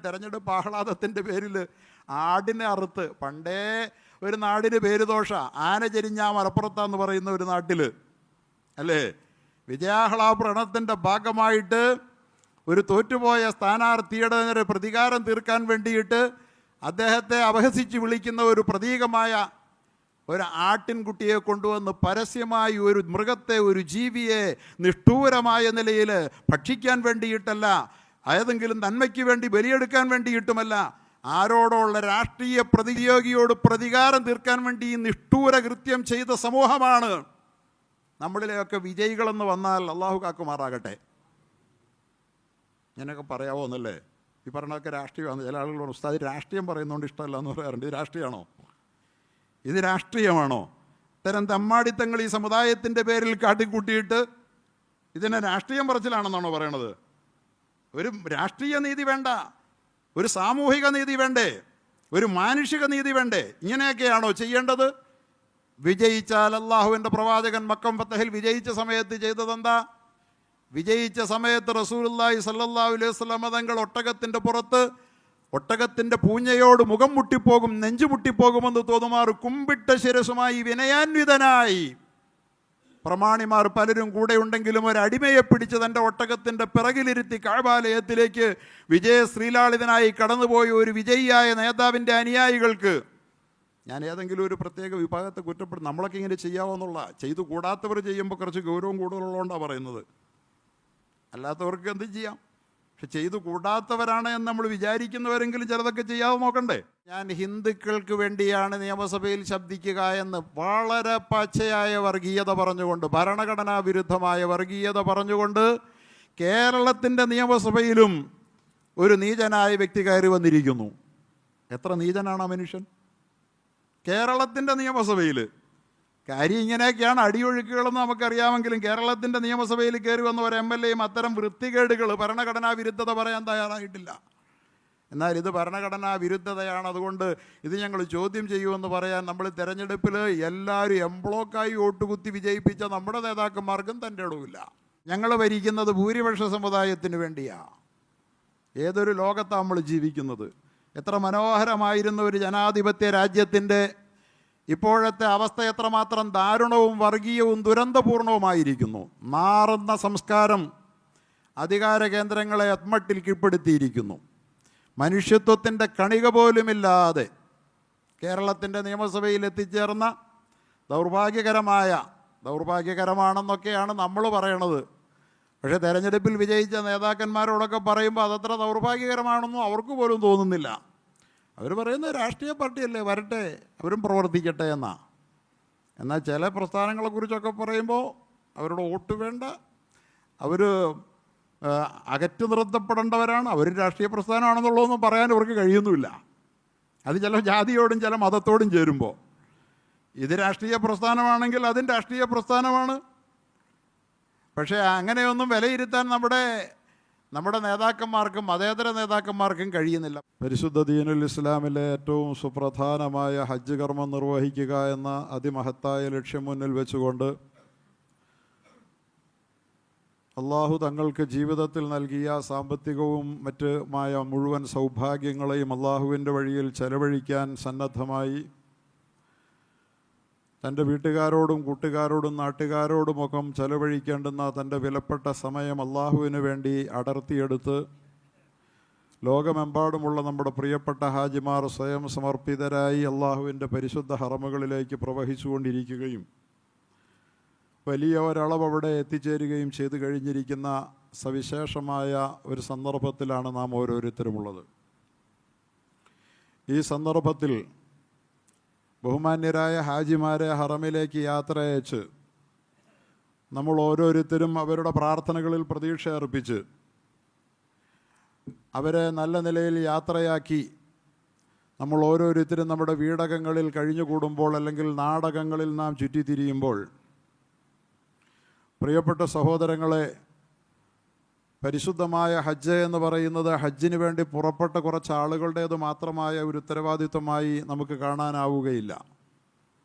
തെരഞ്ഞെടുപ്പ് ആഹ്ലാദത്തിൻ്റെ പേരിൽ ആടിനെ അറുത്ത്, പണ്ടേ ഒരു നാടിന് പേര് ദോഷ, ആന ചെരിഞ്ഞാ മലപ്പുറത്താന്ന് പറയുന്ന ഒരു നാട്ടിൽ അല്ലേ, വിജയാഹ്ലാദത്തിൻ്റെ ഭാഗമായിട്ട് ഒരു തോറ്റുപോയ സ്ഥാനാർത്ഥിയുടെ നേരെ പ്രതികാരം തീർക്കാൻ വേണ്ടിയിട്ട് അദ്ദേഹത്തെ അപഹസിച്ച് വിളിക്കുന്ന ഒരു പ്രതീകമായ ഒരു ആട്ടിൻകുട്ടിയെ കൊണ്ടുവന്ന് പരസ്യമായി ഒരു മൃഗത്തെ, ഒരു ജീവിയെ നിഷ്ഠൂരമായ നിലയിൽ ഭക്ഷിക്കാൻ വേണ്ടിയിട്ടല്ല, ഏതെങ്കിലും നന്മയ്ക്ക് വേണ്ടി ബലിയെടുക്കാൻ വേണ്ടിയിട്ടുമല്ല, ആരോടുള്ള രാഷ്ട്രീയ പ്രതിയോഗിയോട് പ്രതികാരം തീർക്കാൻ വേണ്ടി ഈ നിഷ്ഠൂര കൃത്യം ചെയ്ത സമൂഹമാണ്. നമ്മളിലെയൊക്കെ വിജയികളെന്ന് വന്നാൽ അള്ളാഹു കാക്കുമാറാകട്ടെ. ഞാനൊക്കെ പറയാവോ എന്നല്ലേ, ഈ പറഞ്ഞൊക്കെ രാഷ്ട്രീയമാണ്. ചില ആളുകൾ പറഞ്ഞു ഉസ്താദ് രാഷ്ട്രീയം പറയുന്നതുകൊണ്ട് ഇഷ്ടമല്ല എന്ന് പറയാറുണ്ട്. ഇത് രാഷ്ട്രീയമാണോ? ഇത് രാഷ്ട്രീയമാണോ? ഇത്തരം തമ്മാടിത്തങ്ങൾ ഈ സമുദായത്തിൻ്റെ പേരിൽ കാട്ടിക്കൂട്ടിയിട്ട് ഇതിനെ രാഷ്ട്രീയം പറച്ചിലാണെന്നാണോ പറയണത്? ഒരു രാഷ്ട്രീയ നീതി വേണ്ട, ഒരു സാമൂഹിക നീതി വേണ്ടേ, ഒരു മാനുഷിക നീതി വേണ്ടേ? ഇങ്ങനെയൊക്കെയാണോ ചെയ്യേണ്ടത്? വിജയിച്ചാൽ അള്ളാഹുവിൻ്റെ പ്രവാചകൻ മക്കം ഫത്തഹിൽ വിജയിച്ച സമയത്ത് ചെയ്തതെന്താ? വിജയിച്ച സമയത്ത് റസൂലുള്ളാഹി സ്വല്ലല്ലാഹു അലൈഹി വസല്ലം തങ്ങൾ ഒട്ടകത്തിൻ്റെ പുറത്ത് ഒട്ടകത്തിൻ്റെ പൂഞ്ഞയോട് മുഖം മുട്ടിപ്പോകും, നെഞ്ചു മുട്ടിപ്പോകുമെന്ന് തോന്നുമാറ് കുമ്പിട്ട ശിരസുമായി വിനയാന്വിതനായി പ്രമാണിമാർ പലരും കൂടെ ഉണ്ടെങ്കിലും ഒരു അടിമയെ പിടിച്ച് തൻ്റെ ഒട്ടകത്തിൻ്റെ പിറകിലിരുത്തി കഅബാലയത്തിലേക്ക് വിജയശ്രീലാളിതനായി കടന്നുപോയ ഒരു വിജയിയായ നേതാവിൻ്റെ അനുയായികൾക്ക്, ഞാൻ ഏതെങ്കിലും ഒരു പ്രത്യേക വിഭാഗത്തെ കുറ്റപ്പെടും, നമ്മളൊക്കെ ഇങ്ങനെ ചെയ്യാമെന്നുള്ള, ചെയ്തു കൂടാത്തവർ ചെയ്യുമ്പോൾ കുറച്ച് ഗൗരവം കൂടുതലുള്ളതുകൊണ്ടാണ് പറയുന്നത്, അല്ലാത്തവർക്ക് എന്ത് ചെയ്യാം. പക്ഷെ ചെയ്തു കൂടാത്തവരാണ് എന്ന് നമ്മൾ വിചാരിക്കുന്നവരെങ്കിലും ചിലതൊക്കെ ചെയ്യാതെ നോക്കണ്ടേ. ഞാൻ ഹിന്ദുക്കൾക്ക് വേണ്ടിയാണ് നിയമസഭയിൽ ശബ്ദിക്കുക എന്ന് വളരെ പച്ചയായ വർഗീയത പറഞ്ഞുകൊണ്ട്, ഭരണഘടനാ വിരുദ്ധമായ വർഗീയത പറഞ്ഞുകൊണ്ട് കേരളത്തിൻ്റെ നിയമസഭയിലും ഒരു നീചനായ വ്യക്തി കയറി വന്നിരിക്കുന്നു. എത്ര നീചനാണ് ആ മനുഷ്യൻ? കേരളത്തിൻ്റെ നിയമസഭയിൽ കാര്യം ഇങ്ങനെയൊക്കെയാണ്, അടിയൊഴുക്കുകളെന്ന് നമുക്കറിയാമെങ്കിലും കേരളത്തിൻ്റെ നിയമസഭയിൽ കയറി വന്ന ഒരു MLAയും അത്തരം വൃത്തികേടുകൾ, ഭരണഘടനാ വിരുദ്ധത പറയാൻ തയ്യാറായിട്ടില്ല. എന്നാൽ ഇത് ഭരണഘടനാ വിരുദ്ധതയാണ്, അതുകൊണ്ട് ഇത് ഞങ്ങൾ ചോദ്യം ചെയ്യുമെന്ന് പറയാൻ നമ്മൾ തെരഞ്ഞെടുപ്പിൽ എല്ലാവരും എംബ്ലോക്കായി വോട്ടുകുത്തി വിജയിപ്പിച്ച നമ്മുടെ നേതാക്കന്മാർക്കും തൻ്റെ ഇടവില്ല. ഞങ്ങൾ ഭരിക്കുന്നത് ഭൂരിപക്ഷ സമുദായത്തിന് വേണ്ടിയാണ്. ഏതൊരു ലോകത്താണ് നമ്മൾ ജീവിക്കുന്നത്? എത്ര മനോഹരമായിരുന്ന ഒരു ജനാധിപത്യ രാജ്യത്തിൻ്റെ ഇപ്പോഴത്തെ അവസ്ഥ എത്രമാത്രം ദാരുണവും വർഗീയവും ദുരന്തപൂർണവുമായിരിക്കുന്നു. മാറുന്ന സംസ്കാരം അധികാര കേന്ദ്രങ്ങളെ അത്മട്ടിൽ കീഴ്പ്പെടുത്തിയിരിക്കുന്നു. മനുഷ്യത്വത്തിൻ്റെ കണിക പോലുമില്ലാതെ കേരളത്തിൻ്റെ നിയമസഭയിൽ എത്തിച്ചേർന്ന ദൗർഭാഗ്യകരമാണെന്നൊക്കെയാണ് നമ്മൾ പറയണത്. പക്ഷേ തെരഞ്ഞെടുപ്പിൽ വിജയിച്ച നേതാക്കന്മാരോടൊക്കെ പറയുമ്പോൾ അതത്ര ദൗർഭാഗ്യകരമാണെന്നും അവർക്ക് പോലും തോന്നുന്നില്ല. അവർ പറയുന്നത് രാഷ്ട്രീയ പാർട്ടിയല്ലേ, വരട്ടെ, അവരും പ്രവർത്തിക്കട്ടെ എന്നാ. എന്നാൽ ചില പ്രസ്ഥാനങ്ങളെക്കുറിച്ചൊക്കെ പറയുമ്പോൾ അവരുടെ വോട്ട് വേണ്ട, അവർ അകറ്റി നിർത്തപ്പെടേണ്ടവരാണ്, അവർ രാഷ്ട്രീയ പ്രസ്ഥാനമാണെന്നുള്ളതൊന്നും പറയാൻ അവർക്ക് കഴിയുന്നുമില്ല. അത് ചില ജാതിയോടും ചില മതത്തോടും ചേരുമ്പോൾ ഇത് രാഷ്ട്രീയ പ്രസ്ഥാനമാണെങ്കിൽ അതും രാഷ്ട്രീയ പ്രസ്ഥാനമാണ്. പക്ഷേ അങ്ങനെയൊന്നും വിലയിരുത്താൻ നമ്മുടെ നേതാക്കന്മാർക്കും മതേതര നേതാക്കന്മാർക്കും കഴിയുന്നില്ല. പരിശുദ്ധ ദീനുൽ ഇസ്ലാമിലെ ഏറ്റവും സുപ്രധാനമായ ഹജ്ജ് കർമ്മം നിർവഹിക്കുക എന്ന അതിമഹത്തായ ലക്ഷ്യം മുന്നിൽ വെച്ചുകൊണ്ട് അള്ളാഹു തങ്ങൾക്ക് ജീവിതത്തിൽ നൽകിയ സാമ്പത്തികവും മറ്റുമായ മുഴുവൻ സൗഭാഗ്യങ്ങളെയും അള്ളാഹുവിൻ്റെ വഴിയിൽ ചെലവഴിക്കാൻ സന്നദ്ധമായി തൻ്റെ വീട്ടുകാരോടും കൂട്ടുകാരോടും നാട്ടുകാരോടുമൊക്കെ ചെലവഴിക്കേണ്ടുന്ന തൻ്റെ വിലപ്പെട്ട സമയം അള്ളാഹുവിന് വേണ്ടി അടർത്തിയെടുത്ത് ലോകമെമ്പാടുമുള്ള നമ്മുടെ പ്രിയപ്പെട്ട ഹാജിമാർ സ്വയം സമർപ്പിതരായി അള്ളാഹുവിൻ്റെ പരിശുദ്ധ ഹറമുകളിലേക്ക് പ്രവഹിച്ചുകൊണ്ടിരിക്കുകയും വലിയ ഒരളവ് അവിടെ എത്തിച്ചേരുകയും ചെയ്തു കഴിഞ്ഞിരിക്കുന്ന സവിശേഷമായ ഒരു സന്ദർഭത്തിലാണ് നാം ഓരോരുത്തരുമുള്ളത്. ഈ സന്ദർഭത്തിൽ ബഹുമാന്യരായ ഹാജിമാരെ ഹറമിലേക്ക് യാത്ര അയച്ച് നമ്മൾ ഓരോരുത്തരും അവരുടെ പ്രാർത്ഥനകളിൽ പ്രതീക്ഷ അർപ്പിച്ച് അവരെ നല്ല നിലയിൽ യാത്രയാക്കി നമ്മൾ ഓരോരുത്തരും നമ്മുടെ വീടകങ്ങളിൽ കഴിഞ്ഞുകൂടുമ്പോൾ അല്ലെങ്കിൽ നാടകങ്ങളിൽ നാം ചുറ്റിത്തിരിയുമ്പോൾ, പ്രിയപ്പെട്ട സഹോദരങ്ങളെ, പരിശുദ്ധമായ ഹജ്ജ് എന്ന് പറയുന്നത് ഹജ്ജിന് വേണ്ടി പുറപ്പെട്ട കുറച്ച് ആളുകളുടേത് മാത്രമായ ഒരു ഉത്തരവാദിത്വമായി നമുക്ക് കാണാനാവുകയില്ല.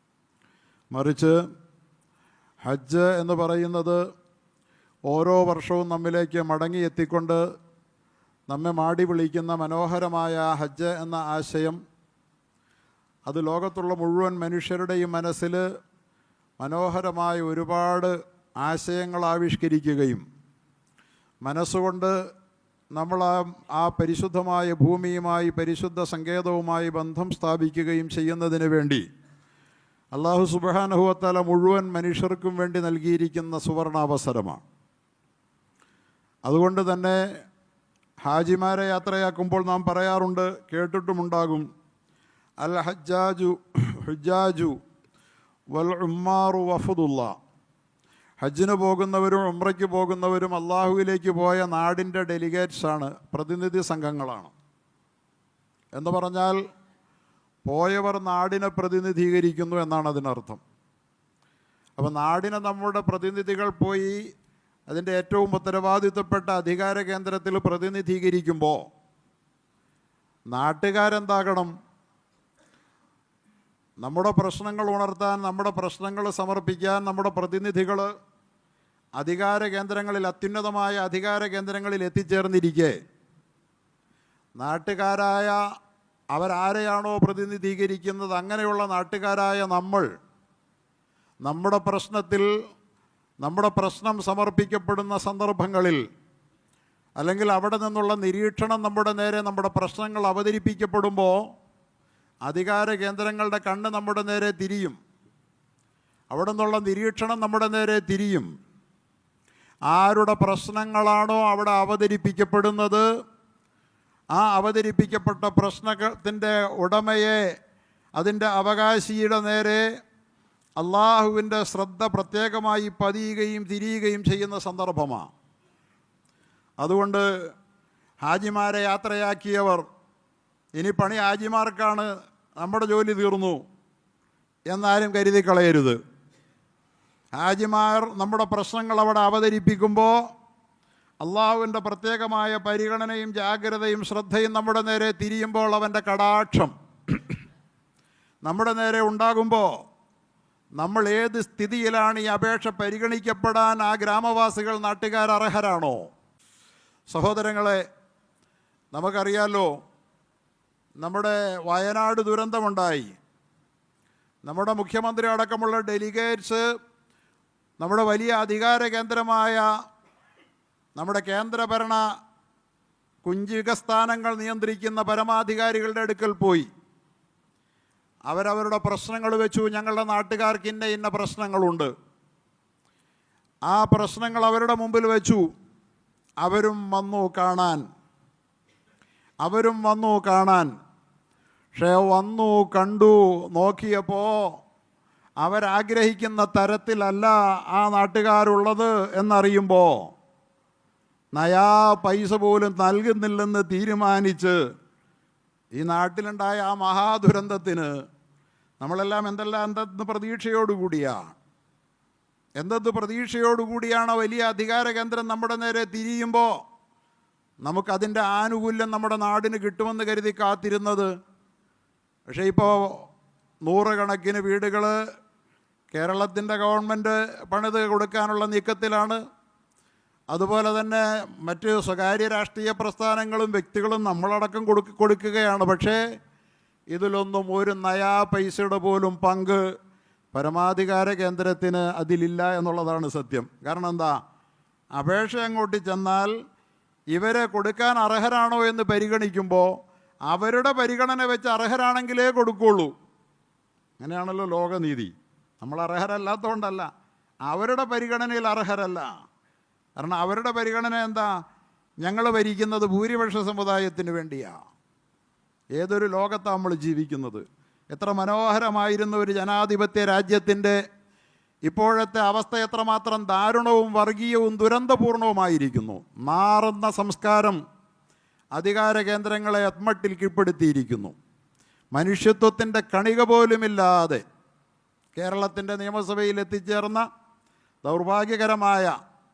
മറിച്ച് ഹജ്ജ് എന്ന് പറയുന്നത് ഓരോ വർഷവും നമ്മിലേക്ക് മടങ്ങിയെത്തിക്കൊണ്ട് നമ്മെ മാടി വിളിക്കുന്ന മനോഹരമായ ഹജ്ജ് എന്ന ആശയം അത് ലോകത്തുള്ള മുഴുവൻ മനുഷ്യരുടെയും മനസ്സിൽ മനോഹരമായ ഒരുപാട് ആശയങ്ങൾ ആവിഷ്കരിക്കുകയും മനസ്സുകൊണ്ട് നമ്മൾ ആ പരിശുദ്ധമായ ഭൂമിയുമായി പരിശുദ്ധ സങ്കേതവുമായി ബന്ധം സ്ഥാപിക്കുകയും ചെയ്യുന്നതിന് വേണ്ടി അല്ലാഹു സുബ്ഹാനഹു വ തആല മുഴുവൻ മനുഷ്യർക്കും വേണ്ടി നൽകിയിരിക്കുന്ന സുവർണാവസരമാണ്. അതുകൊണ്ട് തന്നെ ഹാജിമാരെ യാത്രയാക്കുമ്പോൾ നാം പറയാറുണ്ട്, കേട്ടിട്ടുമുണ്ടാകും, അൽ ഹുജ്ജാജു വൽ ഉമ്മാറു വഫദുല്ലാ. ഹജ്ജിന് പോകുന്നവരും ഉംറയ്ക്ക് പോകുന്നവരും അള്ളാഹുവിലേക്ക് പോയ നാടിൻ്റെ ഡെലിഗേറ്റ്സാണ്, പ്രതിനിധി സംഘങ്ങളാണ്. എന്ന് പറഞ്ഞാൽ പോയവർ നാടിനെ പ്രതിനിധീകരിക്കുന്നു എന്നാണ് അതിനർത്ഥം. അപ്പോൾ നാടിനെ നമ്മുടെ പ്രതിനിധികൾ പോയി അതിൻ്റെ ഏറ്റവും ഉത്തരവാദിത്തപ്പെട്ട അധികാര കേന്ദ്രത്തിൽ പ്രതിനിധീകരിക്കുമ്പോൾ നാട്ടുകാരെന്താകണം? നമ്മുടെ പ്രശ്നങ്ങൾ ഉണർത്താൻ, നമ്മുടെ പ്രശ്നങ്ങൾ സമർപ്പിക്കാൻ നമ്മുടെ പ്രതിനിധികൾ അധികാര കേന്ദ്രങ്ങളിൽ, അത്യുന്നതമായ അധികാര കേന്ദ്രങ്ങളിൽ എത്തിച്ചേർന്നിരിക്കെ നാട്ടുകാരായ അവരാരെയാണോ പ്രതിനിധീകരിക്കുന്നത് അങ്ങനെയുള്ള നാട്ടുകാരായ നമ്മൾ നമ്മുടെ പ്രശ്നത്തിൽ, നമ്മുടെ പ്രശ്നം സമർപ്പിക്കപ്പെടുന്ന സന്ദർഭങ്ങളിൽ, അല്ലെങ്കിൽ അവിടെ നിന്നുള്ള നിരീക്ഷണം നമ്മുടെ നേരെ, നമ്മുടെ പ്രശ്നങ്ങൾ അവതരിപ്പിക്കപ്പെടുമ്പോൾ അധികാര കേന്ദ്രങ്ങളുടെ കണ്ണ് നമ്മുടെ നേരെ തിരിയും, അവിടെ നിന്നുള്ള നിരീക്ഷണം നമ്മുടെ നേരെ തിരിയും. ആരുടെ പ്രശ്നങ്ങളാണോ അവിടെ അവതരിപ്പിക്കപ്പെടുന്നത്, ആ അവതരിപ്പിക്കപ്പെട്ട പ്രശ്നത്തിൻ്റെ ഉടമയെ, അതിൻ്റെ അവകാശിയുടെ നേരെ അള്ളാഹുവിൻ്റെ ശ്രദ്ധ പ്രത്യേകമായി പതിയുകയും തിരിയുകയും ചെയ്യുന്ന സന്ദർഭമാണ്. അതുകൊണ്ട് ഹാജിമാരെ യാത്രയാക്കിയവർ ഇനി പണി ഹാജിമാർക്കാണ്, നമ്മുടെ ജോലി തീർന്നു എന്നാരും കരുതി കളയരുത്. ഹാജിമാർ നമ്മുടെ പ്രശ്നങ്ങൾ അവിടെ അവതരിപ്പിക്കുമ്പോൾ അള്ളാഹുവിൻ്റെ പ്രത്യേകമായ പരിഗണനയും ജാഗ്രതയും ശ്രദ്ധയും നമ്മുടെ നേരെ തിരിയുമ്പോൾ, അവൻ്റെ കടാക്ഷം നമ്മുടെ നേരെ ഉണ്ടാകുമ്പോൾ, നമ്മൾ ഏത് സ്ഥിതിയിലാണ് ഈ അപേക്ഷ പരിഗണിക്കപ്പെടാൻ ആ ഗ്രാമവാസികൾ, നാട്ടുകാർ അർഹരാണോ? സഹോദരങ്ങളെ, നമുക്കറിയാലോ, നമ്മുടെ വയനാട് ദുരന്തമുണ്ടായി. നമ്മുടെ മുഖ്യമന്ത്രി അടക്കമുള്ള ഡെലിഗേറ്റ്സ് നമ്മുടെ വലിയ അധികാര കേന്ദ്രമായ നമ്മുടെ കേന്ദ്രഭരണ കുഞ്ചിക സ്ഥാനങ്ങൾ നിയന്ത്രിക്കുന്ന പരമാധികാരികളുടെ അടുക്കൽ പോയി. അവരവരുടെ പ്രശ്നങ്ങൾ വെച്ചു. ഞങ്ങളുടെ നാട്ടുകാർക്ക് ഇന്ന പ്രശ്നങ്ങളുണ്ട്. ആ പ്രശ്നങ്ങൾ അവരുടെ മുമ്പിൽ വെച്ചു. അവരും വന്നു കാണാൻ. പക്ഷേ വന്നു കണ്ടു നോക്കിയപ്പോൾ അവരാഗ്രഹിക്കുന്ന തരത്തിലല്ല ആ നാട്ടുകാരുള്ളത് എന്നറിയുമ്പോൾ നയാ പൈസ പോലും നൽകുന്നില്ലെന്ന് തീരുമാനിച്ച് ഈ നാട്ടിലുണ്ടായ ആ മഹാദുരന്തത്തിന് നമ്മളെല്ലാം എന്തെന്ന് പ്രതീക്ഷയോടുകൂടിയാണ് വലിയ അധികാര കേന്ദ്രം നമ്മുടെ നേരെ തിരിയുമ്പോൾ നമുക്കതിൻ്റെ ആനുകൂല്യം നമ്മുടെ നാടിന് കിട്ടുമെന്ന് കരുതി കാത്തിരുന്നത്. പക്ഷേ ഇപ്പോൾ നൂറുകണക്കിന് വീടുകൾ കേരളത്തിൻ്റെ ഗവൺമെൻറ് പണിത് കൊടുക്കാനുള്ള നീക്കത്തിലാണ്. അതുപോലെ തന്നെ മറ്റ് സ്വകാര്യ രാഷ്ട്രീയ പ്രസ്ഥാനങ്ങളും വ്യക്തികളും നമ്മളടക്കം കൊടുക്കുകയാണ്. പക്ഷേ ഇതിലൊന്നും ഒരു നയാ പൈസയുടെ പോലും പങ്ക് പരമാധികാര കേന്ദ്രത്തിന് അതിലില്ല എന്നുള്ളതാണ് സത്യം. കാരണം എന്താ? അപേക്ഷ അങ്ങോട്ട് ചെന്നാൽ ഇവരെ കൊടുക്കാൻ അർഹരാണോ എന്ന് പരിഗണിക്കുമ്പോൾ അവരുടെ പരിഗണന വെച്ച് അർഹരാണെങ്കിലേ കൊടുക്കുള്ളൂ. അങ്ങനെയാണല്ലോ ലോകനീതി. നമ്മൾ അർഹരല്ലാത്തതുകൊണ്ടല്ല, അവരുടെ പരിഗണനയിൽ അർഹരല്ല. കാരണം അവരുടെ പരിഗണന എന്താ? ഞങ്ങൾ ഭരിക്കുന്നത് ഭൂരിപക്ഷ സമുദായത്തിന് വേണ്ടിയാണ്. ഏതൊരു ലോകത്താണ് നമ്മൾ ജീവിക്കുന്നത്? എത്ര മനോഹരമായിരുന്ന ഒരു ജനാധിപത്യ രാജ്യത്തിൻ്റെ ഇപ്പോഴത്തെ അവസ്ഥ എത്രമാത്രം ദാരുണവും വർഗീയവും ദുരന്തപൂർണവുമായിരിക്കുന്നു. മാറുന്ന സംസ്കാരം അധികാര കേന്ദ്രങ്ങളെ അത്മട്ടിൽ കീഴ്പ്പെടുത്തിയിരിക്കുന്നു. മനുഷ്യത്വത്തിൻ്റെ കണിക പോലുമില്ലാതെ കേരളത്തിൻ്റെ നിയമസഭയിൽ എത്തിച്ചേർന്ന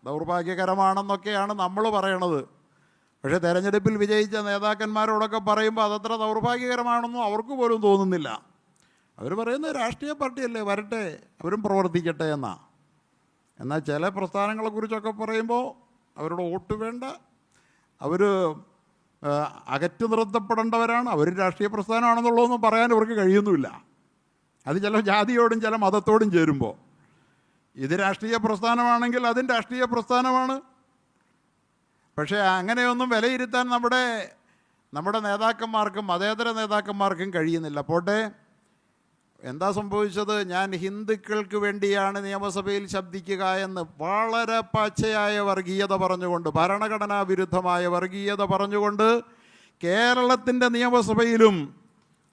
ദൗർഭാഗ്യകരമാണെന്നൊക്കെയാണ് നമ്മൾ പറയണത്. പക്ഷേ തെരഞ്ഞെടുപ്പിൽ വിജയിച്ച നേതാക്കന്മാരോടൊക്കെ പറയുമ്പോൾ അതത്ര ദൗർഭാഗ്യകരമാണെന്നും അവർക്ക് പോലും തോന്നുന്നില്ല. അവർ പറയുന്നത് രാഷ്ട്രീയ പാർട്ടിയല്ലേ, വരട്ടെ, അവരും പ്രവർത്തിക്കട്ടെ എന്നാൽ ചില പ്രസ്ഥാനങ്ങളെക്കുറിച്ചൊക്കെ പറയുമ്പോൾ അവരുടെ വോട്ട് വേണ്ട, അവർ അകറ്റി നിർത്തപ്പെടേണ്ടവരാണ്. അവർ രാഷ്ട്രീയ പ്രസ്ഥാനമാണെന്നുള്ളതൊന്നും പറയാൻ അവർക്ക് കഴിയുന്നുമില്ല. അത് ചില ജാതിയോടും ചില മതത്തോടും ചേരുമ്പോൾ. ഇത് രാഷ്ട്രീയ പ്രസ്ഥാനമാണെങ്കിൽ അതും രാഷ്ട്രീയ പ്രസ്ഥാനമാണ്. പക്ഷേ അങ്ങനെയൊന്നും വിലയിരുത്താൻ നമ്മുടെ നേതാക്കന്മാർക്കും മതേതര നേതാക്കന്മാർക്കും കഴിയുന്നില്ല. പോട്ടെ, എന്താ സംഭവിച്ചത്? ഞാൻ ഹിന്ദുക്കൾക്ക് വേണ്ടിയാണ് നിയമസഭയിൽ ശബ്ദിക്കുക എന്ന് വളരെ പച്ചയായ വർഗീയത പറഞ്ഞുകൊണ്ട്, ഭരണഘടനാ വിരുദ്ധമായ വർഗീയത പറഞ്ഞുകൊണ്ട് കേരളത്തിൻ്റെ നിയമസഭയിലും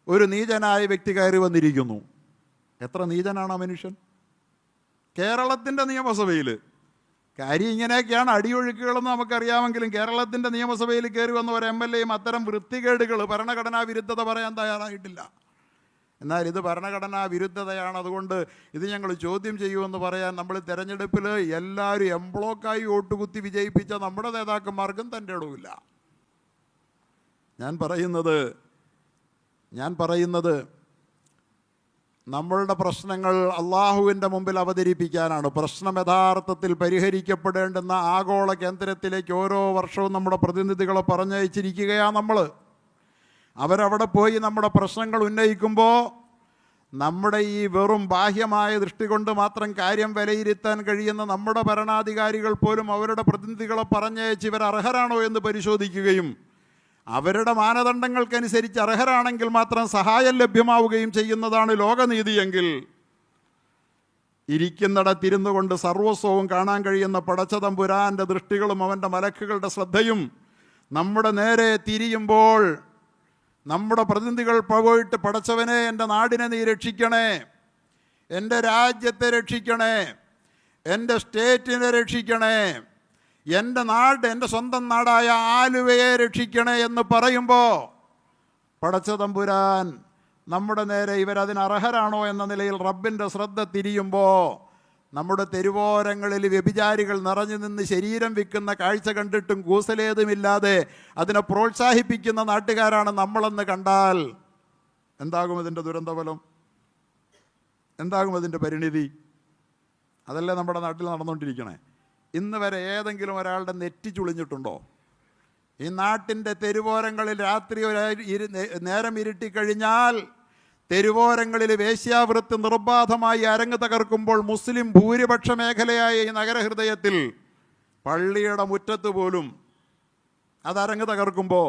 ഒരു നീചനായ വ്യക്തി കയറി വന്നിരിക്കുന്നു. എത്ര നീചനാണ് ആ മനുഷ്യൻ! കേരളത്തിൻ്റെ നിയമസഭയിൽ കാര്യം ഇങ്ങനെയൊക്കെയാണ്. അടിയൊഴുക്കുകളെന്ന് നമുക്കറിയാമെങ്കിലും കേരളത്തിൻ്റെ നിയമസഭയിൽ കയറി വന്ന ഒരു MLAയും അത്തരം വൃത്തികേടുകൾ, ഭരണഘടനാ വിരുദ്ധത പറയാൻ തയ്യാറായിട്ടില്ല. എന്നാൽ ഇത് ഭരണഘടനാ വിരുദ്ധതയാണ്, അതുകൊണ്ട് ഇത് ഞങ്ങൾ ചോദ്യം ചെയ്യുമെന്ന് പറയാൻ നമ്മൾ തെരഞ്ഞെടുപ്പിൽ എല്ലാവരും എംബ്ലോക്കായി വോട്ടുകുത്തി വിജയിപ്പിച്ച നമ്മുടെ നേതാക്കന്മാർക്കും തൻ്റെ ഇടവില്ല. ഞാൻ പറയുന്നത് നമ്മളുടെ പ്രശ്നങ്ങൾ അള്ളാഹുവിൻ്റെ മുമ്പിൽ അവതരിപ്പിക്കാനാണ്. പ്രശ്നം യഥാർത്ഥത്തിൽ പരിഹരിക്കപ്പെടേണ്ടുന്ന ആഗോള കേന്ദ്രത്തിലേക്ക് ഓരോ വർഷവും നമ്മുടെ പ്രതിനിധികളെ പറഞ്ഞയച്ചിരിക്കുകയാണ് അവരവിടെ പോയി നമ്മുടെ പ്രശ്നങ്ങൾ ഉന്നയിക്കുമ്പോൾ നമ്മുടെ ഈ വെറും ബാഹ്യമായ ദൃഷ്ടി കൊണ്ട് മാത്രം കാര്യം വിലയിരുത്താൻ കഴിയുന്ന നമ്മുടെ ഭരണാധികാരികൾ പോലും അവരുടെ പ്രതിനിധികളെ പറഞ്ഞയച്ച് ഇവർ അർഹരാണോ എന്ന് പരിശോധിക്കുകയും അവരുടെ മാനദണ്ഡങ്ങൾക്കനുസരിച്ച് അർഹരാണെങ്കിൽ മാത്രം സഹായം ലഭ്യമാവുകയും ചെയ്യുന്നതാണ് ലോകനീതിയെങ്കിൽ, ഇരിക്കുന്നിടത്തിരുന്നു കൊണ്ട് സർവസ്വവും കാണാൻ കഴിയുന്ന പടച്ചതമ്പുരാൻ്റെ ദൃഷ്ടികളും അവൻ്റെ മലക്കുകളുടെ ശ്രദ്ധയും നമ്മുടെ നേരെ തിരിയുമ്പോൾ നമ്മുടെ പ്രതിനിധികൾ പോയിട്ട്, പടച്ചവനെ എൻ്റെ നാടിനെ നീ രക്ഷിക്കണേ, എൻ്റെ രാജ്യത്തെ രക്ഷിക്കണേ, എൻ്റെ സ്റ്റേറ്റിനെ രക്ഷിക്കണേ, എൻ്റെ സ്വന്തം നാടായ ആലുവയെ രക്ഷിക്കണേ എന്ന് പറയുമ്പോൾ പടച്ചതമ്പുരാൻ നമ്മുടെ നേരെ ഇവരതിന് അർഹരാണോ എന്ന നിലയിൽ റബ്ബിൻ്റെ ശ്രദ്ധ തിരിയുമ്പോൾ നമ്മുടെ തെരുവോരങ്ങളിൽ വ്യഭിചാരികൾ നിറഞ്ഞു നിന്ന് ശരീരം വിൽക്കുന്ന കാഴ്ച കണ്ടിട്ടും കൂസലേതുമില്ലാതെ അതിനെ പ്രോത്സാഹിപ്പിക്കുന്ന നാട്ടുകാരാണ് നമ്മളെന്ന് കണ്ടാൽ എന്താകും അതിൻ്റെ ദുരന്തഫലം? എന്താകും അതിൻ്റെ പരിണിതി? അതല്ലേ നമ്മുടെ നാട്ടിൽ നടന്നുകൊണ്ടിരിക്കണേ. ഇന്ന് വരെ ഏതെങ്കിലും ഒരാളുടെ നെറ്റി ചുളിഞ്ഞിട്ടുണ്ടോ? ഈ നാട്ടിൻ്റെ തെരുവോരങ്ങളിൽ രാത്രി നേരം ഇരുട്ടിക്കഴിഞ്ഞാൽ തെരുവോരങ്ങളിൽ വേശ്യാവൃത്തി നിർബാധമായി അരങ്ങ് തകർക്കുമ്പോൾ മുസ്ലിം ഭൂരിപക്ഷ മേഖലയായ ഈ നഗരഹൃദയത്തിൽ പള്ളിയുടെ മുറ്റത്ത് പോലും അത് അരങ്ങ് തകർക്കുമ്പോൾ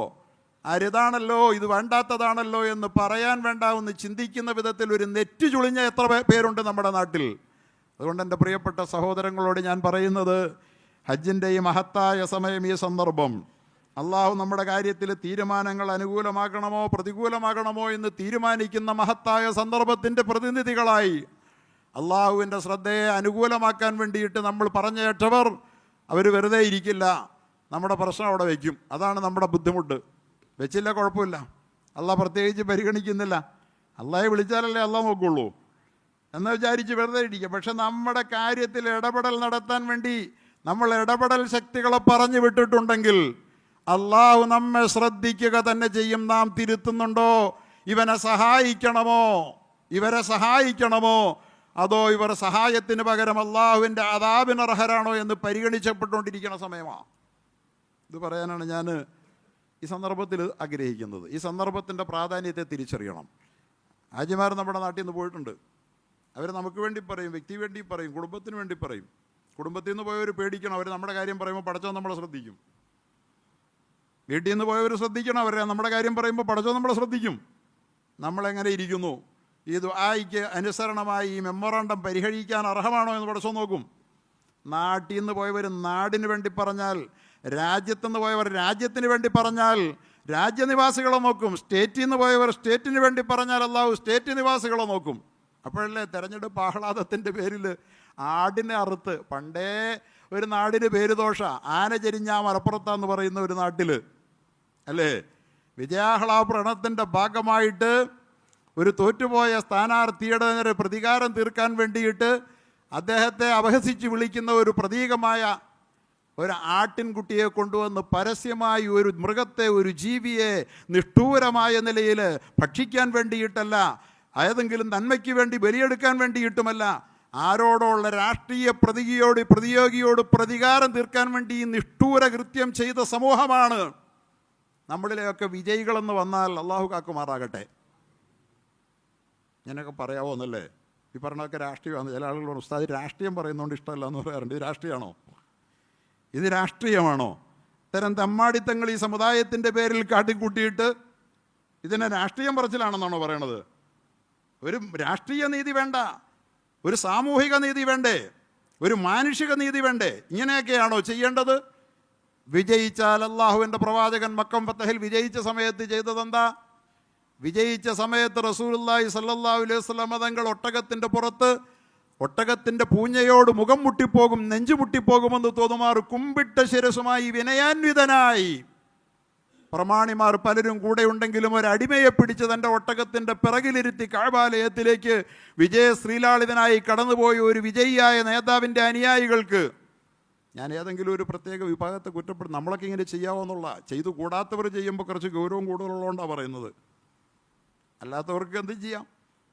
അരുതാണല്ലോ, ഇത് വേണ്ടാത്തതാണല്ലോ എന്ന് പറയാൻ വേണ്ടാവുന്ന ചിന്തിക്കുന്ന വിധത്തിൽ ഒരു നെറ്റി ചുളിഞ്ഞ എത്ര പേരുണ്ട് നമ്മുടെ നാട്ടിൽ. അതുകൊണ്ട് എൻ്റെ പ്രിയപ്പെട്ട സഹോദരങ്ങളോട് ഞാൻ പറയുന്നത്, ഹജ്ജിൻ്റെ ഈ മഹത്തായ സമയം, ഈ സന്ദർഭം, അള്ളാഹു നമ്മുടെ കാര്യത്തിൽ തീരുമാനങ്ങൾ അനുകൂലമാക്കണമോ പ്രതികൂലമാക്കണമോ എന്ന് തീരുമാനിക്കുന്ന മഹത്തായ സന്ദർഭത്തിൻ്റെ പ്രതിനിധികളായി അള്ളാഹുവിൻ്റെ ശ്രദ്ധയെ അനുകൂലമാക്കാൻ വേണ്ടിയിട്ട് നമ്മൾ പറഞ്ഞേറ്റവർ അവർ വെറുതെ ഇരിക്കില്ല. നമ്മുടെ പ്രശ്നം അവിടെ വയ്ക്കും. അതാണ് നമ്മുടെ ബുദ്ധിമുട്ട്. വെച്ചില്ല കുഴപ്പമില്ല, അള്ളാഹ് പ്രത്യേകിച്ച് പരിഗണിക്കുന്നില്ല. അള്ളാഹെ വിളിച്ചാലല്ലേ അള്ളാഹ് നോക്കുള്ളൂ എന്ന് വിചാരിച്ച് വെറുതെ ഇരിക്കുക. പക്ഷെ നമ്മുടെ കാര്യത്തിൽ ഇടപെടൽ നടത്താൻ വേണ്ടി നമ്മൾ ഇടപെടൽ ശക്തികളെ പറഞ്ഞു വിട്ടിട്ടുണ്ടെങ്കിൽ അള്ളാഹു നമ്മെ ശ്രദ്ധിക്കുക തന്നെ ചെയ്യും. നാം തിരുത്തുന്നുണ്ടോ, ഇവരെ സഹായിക്കണമോ അതോ ഇവർ സഹായത്തിന് പകരം അള്ളാഹുവിൻ്റെ അദാബിന് അർഹരാണോ എന്ന് പരിഗണിക്കപ്പെട്ടുകൊണ്ടിരിക്കുന്ന സമയമാണ്. ഇത് പറയാനാണ് ഞാൻ ഈ സന്ദർഭത്തിൽ ആഗ്രഹിക്കുന്നത്. ഈ സന്ദർഭത്തിൻ്റെ പ്രാധാന്യത്തെ തിരിച്ചറിയണം. ഹാജിമാർ നമ്മുടെ നാട്ടിൽ നിന്ന് പോയിട്ടുണ്ട്. അവർ നമുക്ക് വേണ്ടി പറയും, വ്യക്തി വേണ്ടി പറയും, കുടുംബത്തിന് വേണ്ടി പറയും. കുടുംബത്തിൽ നിന്ന് പോയവർ പേടിക്കണം. അവർ നമ്മുടെ കാര്യം പറയുമ്പോൾ പടച്ചവൻ നമ്മളെ ശ്രദ്ധിക്കും. വീട്ടിൽ നിന്ന് പോയവർ ശ്രദ്ധിക്കണം. അവർ നമ്മുടെ കാര്യം പറയുമ്പോൾ പടച്ചവൻ നമ്മളെ ശ്രദ്ധിക്കും. നമ്മളെങ്ങനെ ഇരിക്കുന്നു, ഈ ദുആയ്ക്ക് അനുസരണമായി ഈ മെമ്മോറാണ്ടം പരിഹരിക്കാൻ അർഹമാണോ എന്ന് പടച്ചവൻ നോക്കും. നാട്ടിൽ നിന്ന് പോയവർ നാടിന് വേണ്ടി പറഞ്ഞാൽ, രാജ്യത്തുനിന്ന് പോയവർ രാജ്യത്തിന് വേണ്ടി പറഞ്ഞാൽ രാജ്യനിവാസികളെ നോക്കും. സ്റ്റേറ്റിൽ നിന്ന് പോയവർ സ്റ്റേറ്റിന് വേണ്ടി പറഞ്ഞാൽ അല്ലാഹു സ്റ്റേറ്റ് നിവാസികളെ നോക്കും. അപ്പോഴല്ലേ തെരഞ്ഞെടുപ്പ് ആഹ്ലാദത്തിൻ്റെ പേരിൽ ആടിനെ അറുത്ത്, പണ്ടേ ഒരു നാടിന് പേര് ദോഷ, ആന ചെരിഞ്ഞാ മലപ്പുറത്താന്ന് പറയുന്ന ഒരു നാട്ടിൽ അല്ലേ, വിജയാഹ്ലാദത്തിൻ്റെ ഭാഗമായിട്ട് ഒരു തോറ്റുപോയ സ്ഥാനാർത്ഥിയുടെ നേരെ പ്രതികാരം തീർക്കാൻ വേണ്ടിയിട്ട് അദ്ദേഹത്തെ അപഹസിച്ച് വിളിക്കുന്ന ഒരു പ്രതീകമായ ഒരു ആട്ടിൻകുട്ടിയെ കൊണ്ടുവന്ന് പരസ്യമായി ഒരു മൃഗത്തെ, ഒരു ജീവിയെ നിഷ്ഠൂരമായ നിലയിൽ ഭക്ഷിക്കാൻ വേണ്ടിയിട്ടല്ല, ഏതെങ്കിലും നന്മയ്ക്ക് വേണ്ടി ബലിയെടുക്കാൻ വേണ്ടിയിട്ടുമല്ല, ആരോടുള്ള രാഷ്ട്രീയ പ്രതിയോഗിയോട് പ്രതികാരം തീർക്കാൻ വേണ്ടി ഈ നിഷ്ഠൂര കൃത്യം ചെയ്ത സമൂഹമാണ്. നമ്മളിലെയൊക്കെ വിജയികളെന്ന് വന്നാൽ അള്ളാഹു കാക്കുമാറാകട്ടെ. ഞാനൊക്കെ പറയാവോ എന്നല്ലേ? ഈ പറഞ്ഞതൊക്കെ രാഷ്ട്രീയമാണ്. ചില ആളുകളോട് ഉസ്താദ് രാഷ്ട്രീയം പറയുന്നതുകൊണ്ട് ഇഷ്ടമല്ല എന്ന് പറയാറുണ്ട്. ഇത് രാഷ്ട്രീയമാണോ? ഇത് രാഷ്ട്രീയമാണോ? ഇത്തരം തെമ്മാടിത്തങ്ങൾ ഈ സമുദായത്തിൻ്റെ പേരിൽ കാട്ടിക്കൂട്ടിയിട്ട് ഇതിനെ രാഷ്ട്രീയം പറച്ചിലാണെന്നാണോ പറയണത്? ഒരു രാഷ്ട്രീയ നീതി വേണ്ട, ഒരു സാമൂഹിക നീതി വേണ്ടേ, ഒരു മാനുഷിക നീതി വേണ്ടേ? ഇങ്ങനെയൊക്കെയാണോ ചെയ്യേണ്ടത്? വിജയിച്ചാൽ അള്ളാഹുവിൻ്റെ പ്രവാചകൻ മക്കം ഫത്തഹിൽ വിജയിച്ച സമയത്ത് ചെയ്തതെന്താ? വിജയിച്ച സമയത്ത് റസൂലുള്ളാഹി സ്വല്ലല്ലാഹു അലൈഹി വസല്ലം തങ്ങൾ ഒട്ടകത്തിൻ്റെ പുറത്ത് ഒട്ടകത്തിൻ്റെ പൂഞ്ഞയോട് മുഖം മുട്ടിപ്പോകും, നെഞ്ചു മുട്ടിപ്പോകുമെന്ന് തോന്നുമാറ് കുമ്പിട്ട ശിരസുമായി വിനയാന്വിതനായി പ്രമാണിമാർ പലരും കൂടെ ഉണ്ടെങ്കിലും ഒരടിമയെ പിടിച്ച് തൻ്റെ ഒട്ടകത്തിൻ്റെ പിറകിലിരുത്തി കഅബാലയത്തിലേക്ക് വിജയ ശ്രീലാളിതനായി കടന്നുപോയ ഒരു വിജയിയായ നേതാവിൻ്റെ അനുയായികൾക്ക്, ഞാൻ ഏതെങ്കിലും ഒരു പ്രത്യേക വിഭാഗത്തെ കുറ്റപ്പെടും, നമ്മളൊക്കെ ഇങ്ങനെ ചെയ്യാവോന്നുള്ള, ചെയ്തു കൂടാത്തവർ ചെയ്യുമ്പോൾ കുറച്ച് ഗൗരവം കൂടുതലുള്ളതുകൊണ്ടാണ് പറയുന്നത്. അല്ലാത്തവർക്ക് എന്ത് ചെയ്യാം?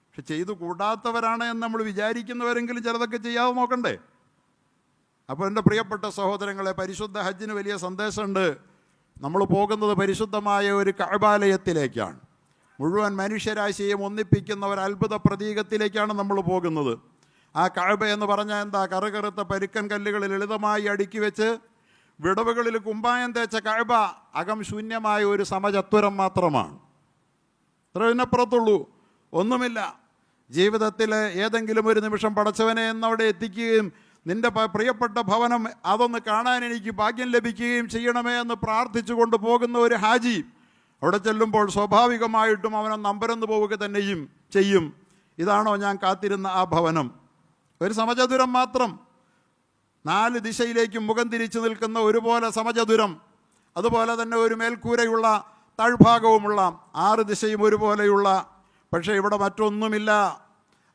പക്ഷെ ചെയ്തു കൂടാത്തവരാണ് എന്ന് നമ്മൾ വിചാരിക്കുന്നവരെങ്കിലും ചിലതൊക്കെ ചെയ്യാതെ നോക്കണ്ടേ? അപ്പോൾ എൻ്റെ പ്രിയപ്പെട്ട സഹോദരങ്ങളെ, പരിശുദ്ധ ഹജ്ജിന് വലിയ സന്ദേശമുണ്ട്. നമ്മൾ പോകുന്നത് പരിശുദ്ധമായ ഒരു കഅബാലയത്തിലേക്കാണ്. മുഴുവൻ മനുഷ്യരാശിയെയും ഒന്നിപ്പിക്കുന്ന ഒരു അത്ഭുത പ്രതീകത്തിലേക്കാണ് നമ്മൾ പോകുന്നത്. ആ കഅബ എന്ന് പറഞ്ഞാൽ എന്താ? കറുകറുത്ത പരുക്കൻ കല്ലുകൾ ലളിതമായി അടുക്കി വെച്ച് വിടവുകളിൽ കുമ്പായം തേച്ച കഅബ അകം ശൂന്യമായ ഒരു സമചത്വരം മാത്രമാണ്. ഇത്രയപ്പുറത്തുള്ളൂ, ഒന്നുമില്ല. ജീവിതത്തിൽ ഏതെങ്കിലും ഒരു നിമിഷം പടച്ചവനെ എന്നവിടെ എത്തിക്കുകയും നിൻ്റെ പ്രിയപ്പെട്ട ഭവനം അതൊന്ന് കാണാൻ എനിക്ക് ഭാഗ്യം ലഭിക്കുകയും ചെയ്യണമേ എന്ന് പ്രാർത്ഥിച്ചു കൊണ്ട് പോകുന്ന ഒരു ഹാജി അവിടെ ചെല്ലുമ്പോൾ സ്വാഭാവികമായിട്ടും അവനൊന്ന് അമ്പരന്ന് പോവുക തന്നെയും ചെയ്യും. ഇതാണോ ഞാൻ കാത്തിരുന്ന ആ ഭവനം? ഒരു സമചതുരം മാത്രം, 4 ദിശയിലേക്കും മുഖം തിരിച്ചു നിൽക്കുന്ന ഒരുപോലെ സമചതുരം, അതുപോലെ തന്നെ ഒരു മേൽക്കൂരയുള്ള താഴ്ഭാഗവുമുള്ള 6 ദിശയും ഒരുപോലെയുള്ള, പക്ഷേ ഇവിടെ മറ്റൊന്നുമില്ല.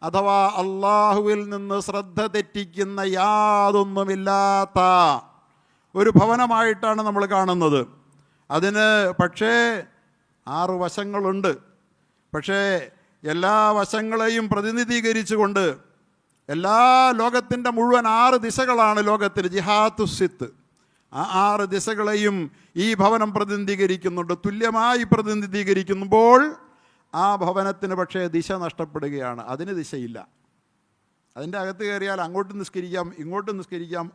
അഥവാ അള്ളാഹുവിൽ നിന്ന് ശ്രദ്ധ തെറ്റിക്കുന്ന യാതൊന്നുമില്ലാത്ത ഒരു ഭവനമായിട്ടാണ് നമ്മൾ കാണുന്നത്. അതിന് പക്ഷേ 6 വശങ്ങളുണ്ട്. പക്ഷേ എല്ലാ വശങ്ങളെയും പ്രതിനിധീകരിച്ചുകൊണ്ട് എല്ലാ ലോകത്തിൻ്റെ മുഴുവൻ 6 ദിശകളാണ് ലോകത്തിൽ ജിഹാത്തുസിത്ത്. ആ 6 ദിശകളെയും ഈ ഭവനം പ്രതിനിധീകരിക്കുന്നുണ്ട്, തുല്യമായി പ്രതിനിധീകരിക്കുമ്പോൾ ആ ഭവനത്തിന് പക്ഷേ ദിശ നഷ്ടപ്പെടുകയാണ്. അതിന് ദിശയില്ല. അതിൻ്റെ അകത്ത് കയറിയാൽ അങ്ങോട്ട് നിസ്കരിക്കാം, ഇങ്ങോട്ട് നിസ്കരിക്കാം,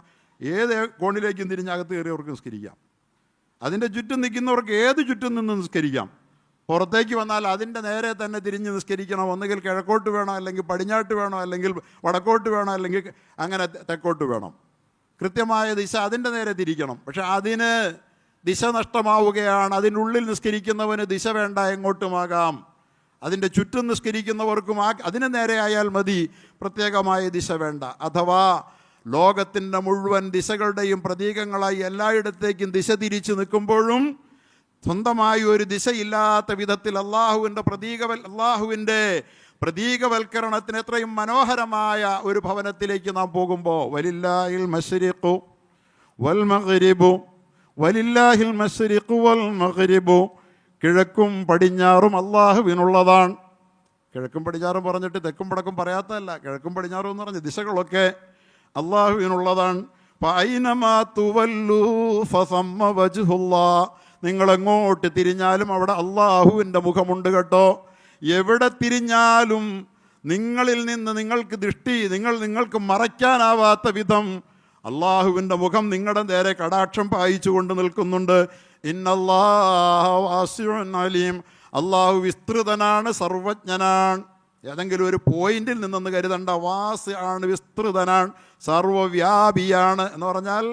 ഏത് കോണിലേക്കും തിരിഞ്ഞ് അകത്ത് കയറിയവർക്ക് നിസ്കരിക്കാം. അതിൻ്റെ ചുറ്റും നിൽക്കുന്നവർക്ക് ഏത് ചുറ്റും നിന്ന് നിസ്കരിക്കാം. പുറത്തേക്ക് വന്നാൽ അതിൻ്റെ നേരെ തന്നെ തിരിഞ്ഞ് നിസ്കരിക്കണം. ഒന്നുകിൽ കിഴക്കോട്ട് വേണം, അല്ലെങ്കിൽ പടിഞ്ഞാട്ട് വേണം, അല്ലെങ്കിൽ വടക്കോട്ട് വേണം, അല്ലെങ്കിൽ അങ്ങനെ തെക്കോട്ട് വേണം. കൃത്യമായ ദിശ അതിൻ്റെ നേരെ തിരിക്കണം. പക്ഷെ അതിന് ദിശ നഷ്ടമാവുകയാണ്. അതിനുള്ളിൽ നിസ്കരിക്കുന്നവന് ദിശ വേണ്ട, എങ്ങോട്ടുമാകാം. അതിൻ്റെ ചുറ്റും നിസ്കരിക്കുന്നവർക്കും അതിന് നേരെ ആയാൽ മതി, പ്രത്യേകമായ ദിശ വേണ്ട. അഥവാ ലോകത്തിൻ്റെ മുഴുവൻ ദിശകളുടെയും പ്രതീകങ്ങളായി എല്ലായിടത്തേക്കും ദിശ തിരിച്ചു നിൽക്കുമ്പോഴും സ്വന്തമായി ഒരു ദിശയില്ലാത്ത വിധത്തിൽ അള്ളാഹുവിൻ്റെ പ്രതീകവൽക്കരണത്തിന് എത്രയും മനോഹരമായ ഒരു ഭവനത്തിലേക്ക് നാം പോകുമ്പോൾ വലില്ലാഹിൽ മശ്രിഖു വൽ മഗ്രിബു വലില്ലാഹിൽ മശ്രിഖു വൽ മഗ്രിബു, കിഴക്കും പടിഞ്ഞാറും അള്ളാഹുവിനുള്ളതാണ്. കിഴക്കും പടിഞ്ഞാറും പറഞ്ഞിട്ട് തെക്കും വടക്കും പറയാത്തതല്ല, കിഴക്കും പടിഞ്ഞാറും എന്ന് പറഞ്ഞ ദിശകളൊക്കെ അള്ളാഹുവിനുള്ളതാണ്. ഫൈനമാ തുവല്ലൂ ഫസമ്മ വജ്ഹുല്ലാഹ്, നിങ്ങളെങ്ങോട്ട് തിരിഞ്ഞാലും അവിടെ അള്ളാഹുവിൻ്റെ മുഖമുണ്ട് കേട്ടോ. എവിടെ തിരിഞ്ഞാലും നിങ്ങളിൽ നിന്ന് നിങ്ങൾക്ക് നിങ്ങൾക്ക് മറയ്ക്കാനാവാത്ത വിധം അള്ളാഹുവിൻ്റെ മുഖം നിങ്ങളുടെ നേരെ കടാക്ഷം പായിച്ചു കൊണ്ട് നിൽക്കുന്നുണ്ട്. ഇന്നല്ലാഹു വാസിഉൻ അലീം, അള്ളാഹു വിസ്തൃതനാണ്, സർവജ്ഞനാണ്. ഏതെങ്കിലും ഒരു പോയിന്റിൽ നിന്നെന്ന് കരുതണ്ട. വാസിആണ്, വിസ്തൃതനാണ്, സർവവ്യാപിയാണ് എന്ന് പറഞ്ഞാൽ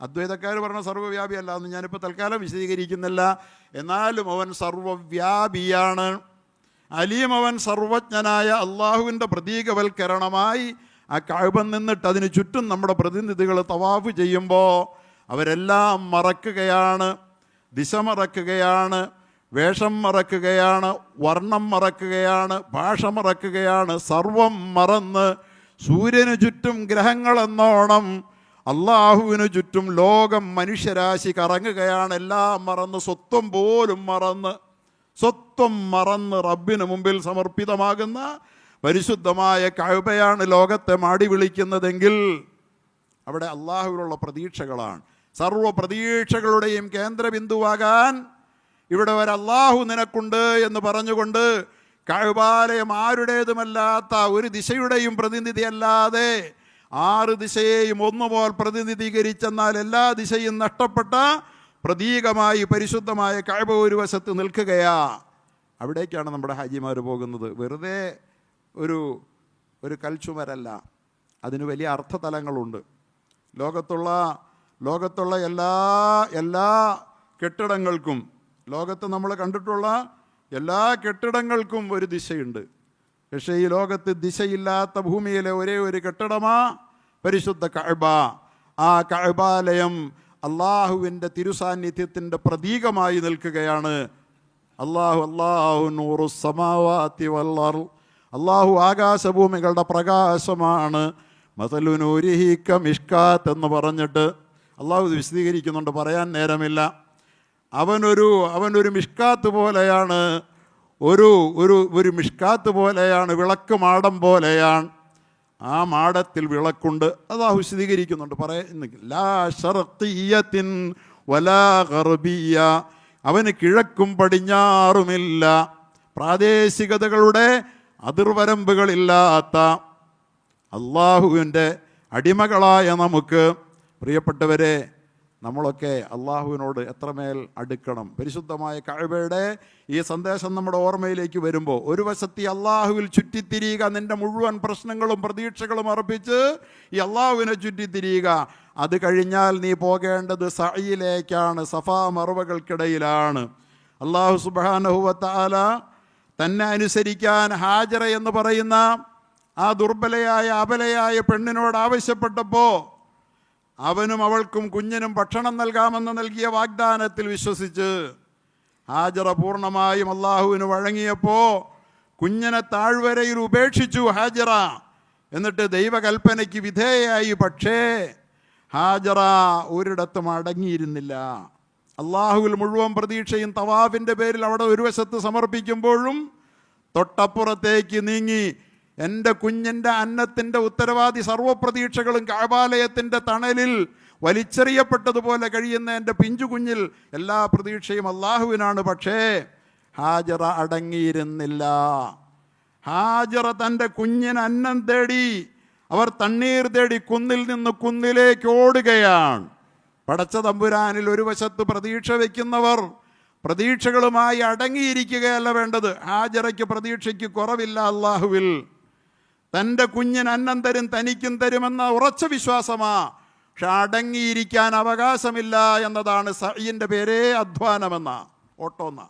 അദ്വൈതക്കാർ പറഞ്ഞ സർവ്വവ്യാപിയല്ല എന്ന് ഞാനിപ്പോൾ തൽക്കാലം വിശദീകരിക്കുന്നില്ല. എന്നാലും അവൻ സർവ്വവ്യാപിയാണ്. അലീം, അവൻ സർവജ്ഞനായ അള്ളാഹുവിൻ്റെ പ്രതീകവൽക്കരണമായി ആ കഅബ നിന്നിട്ട് അതിന് ചുറ്റും നമ്മുടെ പ്രതിനിധികൾ തവാഫ് ചെയ്യുമ്പോൾ അവരെല്ലാം മറക്കുകയാണ്, ദിശ മറക്കുകയാണ്, വേഷം മറക്കുകയാണ്, വർണ്ണം മറക്കുകയാണ്, ഭാഷ മറക്കുകയാണ്. സർവം മറന്ന് സൂര്യന് ചുറ്റും ഗ്രഹങ്ങളെന്നോണം അള്ളാഹുവിന് ചുറ്റും ലോകം മനുഷ്യരാശി കറങ്ങുകയാണ്. എല്ലാം മറന്ന്, സ്വത്വം പോലും മറന്ന് റബ്ബിന് മുമ്പിൽ സമർപ്പിതമാകുന്ന പരിശുദ്ധമായ കഅബയാണ് ലോകത്തെ മാടി വിളിക്കുന്നതെങ്കിൽ അവിടെ അള്ളാഹുവിനുള്ള പ്രതീക്ഷകളാണ്. സർവ്വ പ്രതീക്ഷകളുടെയും കേന്ദ്രബിന്ദുവാകാൻ ഇവിടെ ഒരു അള്ളാഹു നിനക്കുണ്ട് എന്ന് പറഞ്ഞുകൊണ്ട് കഅബാലയം ആരുടേതുമല്ലാത്ത ഒരു ദിശയുടെയും പ്രതിനിധിയല്ലാതെ 6 ദിശയെയും ഒന്നുപോൽ പ്രതിനിധീകരിച്ചെന്നാൽ എല്ലാ ദിശയും നഷ്ടപ്പെട്ട പ്രതീകമായി പരിശുദ്ധമായ കഅബ ഒരു വശത്ത് നിൽക്കുകയാ. അവിടേക്കാണ് നമ്മുടെ ഹാജിമാർ പോകുന്നത്. വെറുതെ ഒരു കൽച്ചുമരല്ല, അതിന് വലിയ അർത്ഥതലങ്ങളുണ്ട്. ലോകത്തുള്ള എല്ലാ കെട്ടിടങ്ങൾക്കും, ലോകത്ത് നമ്മൾ കണ്ടിട്ടുള്ള എല്ലാ കെട്ടിടങ്ങൾക്കും ഒരു ദിശയുണ്ട്. പക്ഷേ ഈ ലോകത്ത് ദിശയില്ലാത്ത ഭൂമിയിലെ ഒരേ ഒരു കെട്ടിടമാ പരിശുദ്ധ കഅബ. ആ കഅബാലയം അള്ളാഹുവിൻ്റെ തിരുസാന്നിധ്യത്തിൻ്റെ പ്രതീകമായി നിൽക്കുകയാണ്. അള്ളാഹു നൂറു സമാവാതി വൽ അർള്, അള്ളാഹു ആകാശഭൂമികളുടെ പ്രകാശമാണ്. മസലു നൂരിഹി കമിഷ്കാത്ത് എന്ന് പറഞ്ഞിട്ട് അള്ളാഹു ഇത് വിശദീകരിക്കുന്നുണ്ട്, പറയാൻ നേരമില്ല. അവനൊരു മിഷ്കാത്ത് പോലെയാണ്, ഒരു മിഷ്കാത്ത് പോലെയാണ്, വിളക്ക് മാടം പോലെയാണ്. ആ മാടത്തിൽ വിളക്കുണ്ട്. അള്ളാഹു വിശദീകരിക്കുന്നുണ്ട്, ലാ ശർഖിയ്യത്തിൻ വലാ ഗർബിയ്യ, അവന് കിഴക്കും പടിഞ്ഞാറുമില്ല, പ്രാദേശികതകളുടെ അതിർവരമ്പുകളില്ലാത്ത അള്ളാഹുവിൻ്റെ അടിമകളായ നമുക്ക്, പ്രിയപ്പെട്ടവരെ, നമ്മളൊക്കെ അള്ളാഹുവിനോട് എത്രമേൽ അടുക്കണം. പരിശുദ്ധമായ കഅബയുടെ ഈ സന്ദേശം നമ്മുടെ ഓർമ്മയിലേക്ക് വരുമ്പോൾ, ഒരു വശത്ത് അള്ളാഹുവിൽ ചുറ്റിത്തിരിയുക, നിൻ്റെ മുഴുവൻ പ്രശ്നങ്ങളും പ്രതീക്ഷകളും അർപ്പിച്ച് ഈ അള്ളാഹുവിനെ ചുറ്റിത്തിരിയുക. അത് കഴിഞ്ഞാൽ നീ പോകേണ്ടത് സഅയിലേക്കാണ്, സഫാ മറുവകൾക്കിടയിലാണ്. അള്ളാഹു സുബ്ഹാനഹു വ തആല തന്നെ അനുസരിക്കാൻ ഹാജറ എന്ന് പറയുന്ന ആ ദുർബലയായ അബലയായ പെണ്ണിനോട് ആവശ്യപ്പെട്ടപ്പോൾ അവനും അവൾക്കും കുഞ്ഞിനും ഭക്ഷണം നൽകാമെന്ന് നൽകിയ വാഗ്ദാനത്തിൽ വിശ്വസിച്ച് ഹാജറ പൂർണ്ണമായും അള്ളാഹുവിന് വഴങ്ങിയപ്പോൾ കുഞ്ഞിനെ താഴ്വരയിൽ ഉപേക്ഷിച്ചു ഹാജറ. എന്നിട്ട് ദൈവകൽപ്പനയ്ക്ക് വിധേയയായി. പക്ഷേ ഹാജറ ഒരിടത്തും അടങ്ങിയിരുന്നില്ല. അള്ളാഹുവിൽ മുഴുവൻ പ്രതീക്ഷയും തവാഫിൻ്റെ പേരിൽ അവിടെ ഒരു വശത്ത് സമർപ്പിക്കുമ്പോഴും തൊട്ടപ്പുറത്തേക്ക് നീങ്ങി എൻ്റെ കുഞ്ഞിൻ്റെ അന്നത്തിൻ്റെ ഉത്തരവാദി സർവ്വപ്രതീക്ഷകളും കഅബാലയത്തിൻ്റെ തണലിൽ വലിച്ചെറിയപ്പെട്ടതുപോലെ കഴിയുന്ന എൻ്റെ പിഞ്ചു കുഞ്ഞിൽ എല്ലാ പ്രതീക്ഷയും അള്ളാഹുവിനാണ്. പക്ഷേ ഹാജറ അടങ്ങിയിരുന്നില്ല. ഹാജറ തൻ്റെ കുഞ്ഞിന് അന്നം തേടി, അവർ തണ്ണീർ തേടി കുന്നിൽ നിന്ന് കുന്നിലേക്ക് ഓടുകയാണ്. പടച്ച തമ്പുരാനിൽ ഒരു വശത്ത് പ്രതീക്ഷ വയ്ക്കുന്നവർ പ്രതീക്ഷകളുമായി അടങ്ങിയിരിക്കുകയല്ല വേണ്ടത്. ഹാജറയ്ക്ക് പ്രതീക്ഷയ്ക്ക് കുറവില്ല അള്ളാഹുവിൽ. തൻ്റെ കുഞ്ഞിന് അന്നം തരും, തനിക്കും തരുമെന്ന ഉറച്ച വിശ്വാസമാ. പക്ഷെ അടങ്ങിയിരിക്കാൻ അവകാശമില്ല എന്നതാണ് സഅയിൻ്റെ പേരേ അധ്വാനമെന്ന, ഓട്ടോന്ന.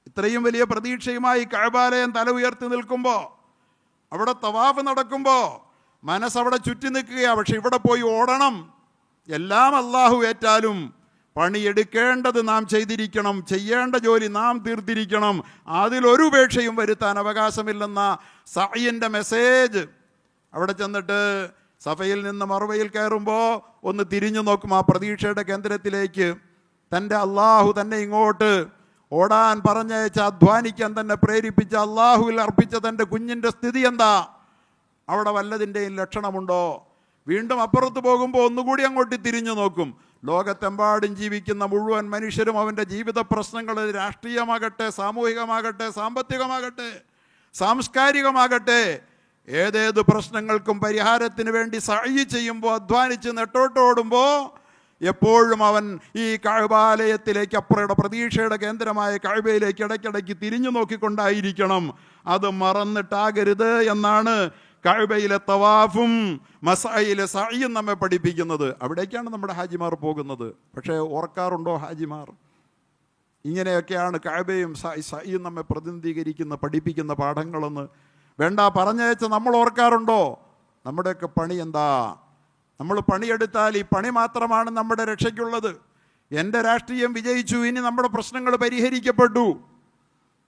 ഇത്രയും വലിയ പ്രതീക്ഷയുമായി കഅബാലയം തല ഉയർത്തി നിൽക്കുമ്പോൾ, അവിടെ തവാഫ് നടക്കുമ്പോൾ മനസ്സവിടെ ചുറ്റി നിൽക്കുകയാണ്. പക്ഷെ ഇവിടെ പോയി ഓടണം. എല്ലാം അള്ളാഹു ഏറ്റാലും പണിയെടുക്കേണ്ടത് നാം ചെയ്തിരിക്കണം, ചെയ്യേണ്ട ജോലി നാം തീർത്തിരിക്കണം. അതിലൊരു ഉപേക്ഷയും വരുത്താൻ അവകാശമില്ലെന്ന സഅയിൻ്റെ മെസ്സേജ്. അവിടെ ചെന്നിട്ട് സഫയിൽ നിന്ന് മറുവയിൽ കയറുമ്പോൾ ഒന്ന് തിരിഞ്ഞു നോക്കും ആ പ്രതീക്ഷയുടെ കേന്ദ്രത്തിലേക്ക്. തൻ്റെ അള്ളാഹു തന്നെ ഇങ്ങോട്ട് ഓടാൻ പറഞ്ഞയച്ച, അധ്വാനിക്കാൻ തന്നെ പ്രേരിപ്പിച്ച, അള്ളാഹുവിൽ അർപ്പിച്ച തൻ്റെ കുഞ്ഞിൻ്റെ സ്ഥിതി എന്താ? അവിടെ വല്ലതിൻ്റെയും ലക്ഷണമുണ്ടോ? വീണ്ടും അപ്പുറത്ത് പോകുമ്പോൾ ഒന്നുകൂടി അങ്ങോട്ട് തിരിഞ്ഞു നോക്കും. ലോകത്തെമ്പാടും ജീവിക്കുന്ന മുഴുവൻ മനുഷ്യരും അവൻ്റെ ജീവിത പ്രശ്നങ്ങൾ, രാഷ്ട്രീയമാകട്ടെ, സാമൂഹികമാകട്ടെ, സാമ്പത്തികമാകട്ടെ, സാംസ്കാരികമാകട്ടെ, ഏതേത് പ്രശ്നങ്ങൾക്കും പരിഹാരത്തിന് വേണ്ടി സഅയി ചെയ്യുമ്പോൾ, അധ്വാനിച്ച് നെട്ടോട്ടോടുമ്പോൾ എപ്പോഴും അവൻ ഈ കഅബാലയത്തിലേക്ക്, അപ്പുറയുടെ പ്രതീക്ഷയുടെ കേന്ദ്രമായ കഅബയിലേക്ക് ഇടയ്ക്കിടയ്ക്ക് തിരിഞ്ഞു നോക്കിക്കൊണ്ടായിരിക്കണം. അത് മറന്നിട്ടാകരുത് എന്നാണ് കഅബയിലെ തവാഫും മസ്അയിലെ സഅയും നമ്മെ പഠിപ്പിക്കുന്നത്. അവിടേക്കാണ് നമ്മുടെ ഹാജിമാർ പോകുന്നത്. പക്ഷേ ഓർക്കാറുണ്ടോ ഹാജിമാർ? ഇങ്ങനെയൊക്കെയാണ് കഅബയും സഅയും നമ്മെ പ്രതിനിധീകരിക്കുന്ന, പഠിപ്പിക്കുന്ന പാഠങ്ങളെന്ന്. വേണ്ട, പറഞ്ഞയച്ച് നമ്മൾ ഓർക്കാറുണ്ടോ? നമ്മുടെയൊക്കെ പണി എന്താ? നമ്മൾ പണിയെടുത്താൽ ഈ പണി മാത്രമാണ് നമ്മുടെ രക്ഷയ്ക്കുള്ളത്. എൻ്റെ രാഷ്ട്രീയം വിജയിച്ചു, ഇനി നമ്മുടെ പ്രശ്നങ്ങൾ പരിഹരിക്കപ്പെട്ടു,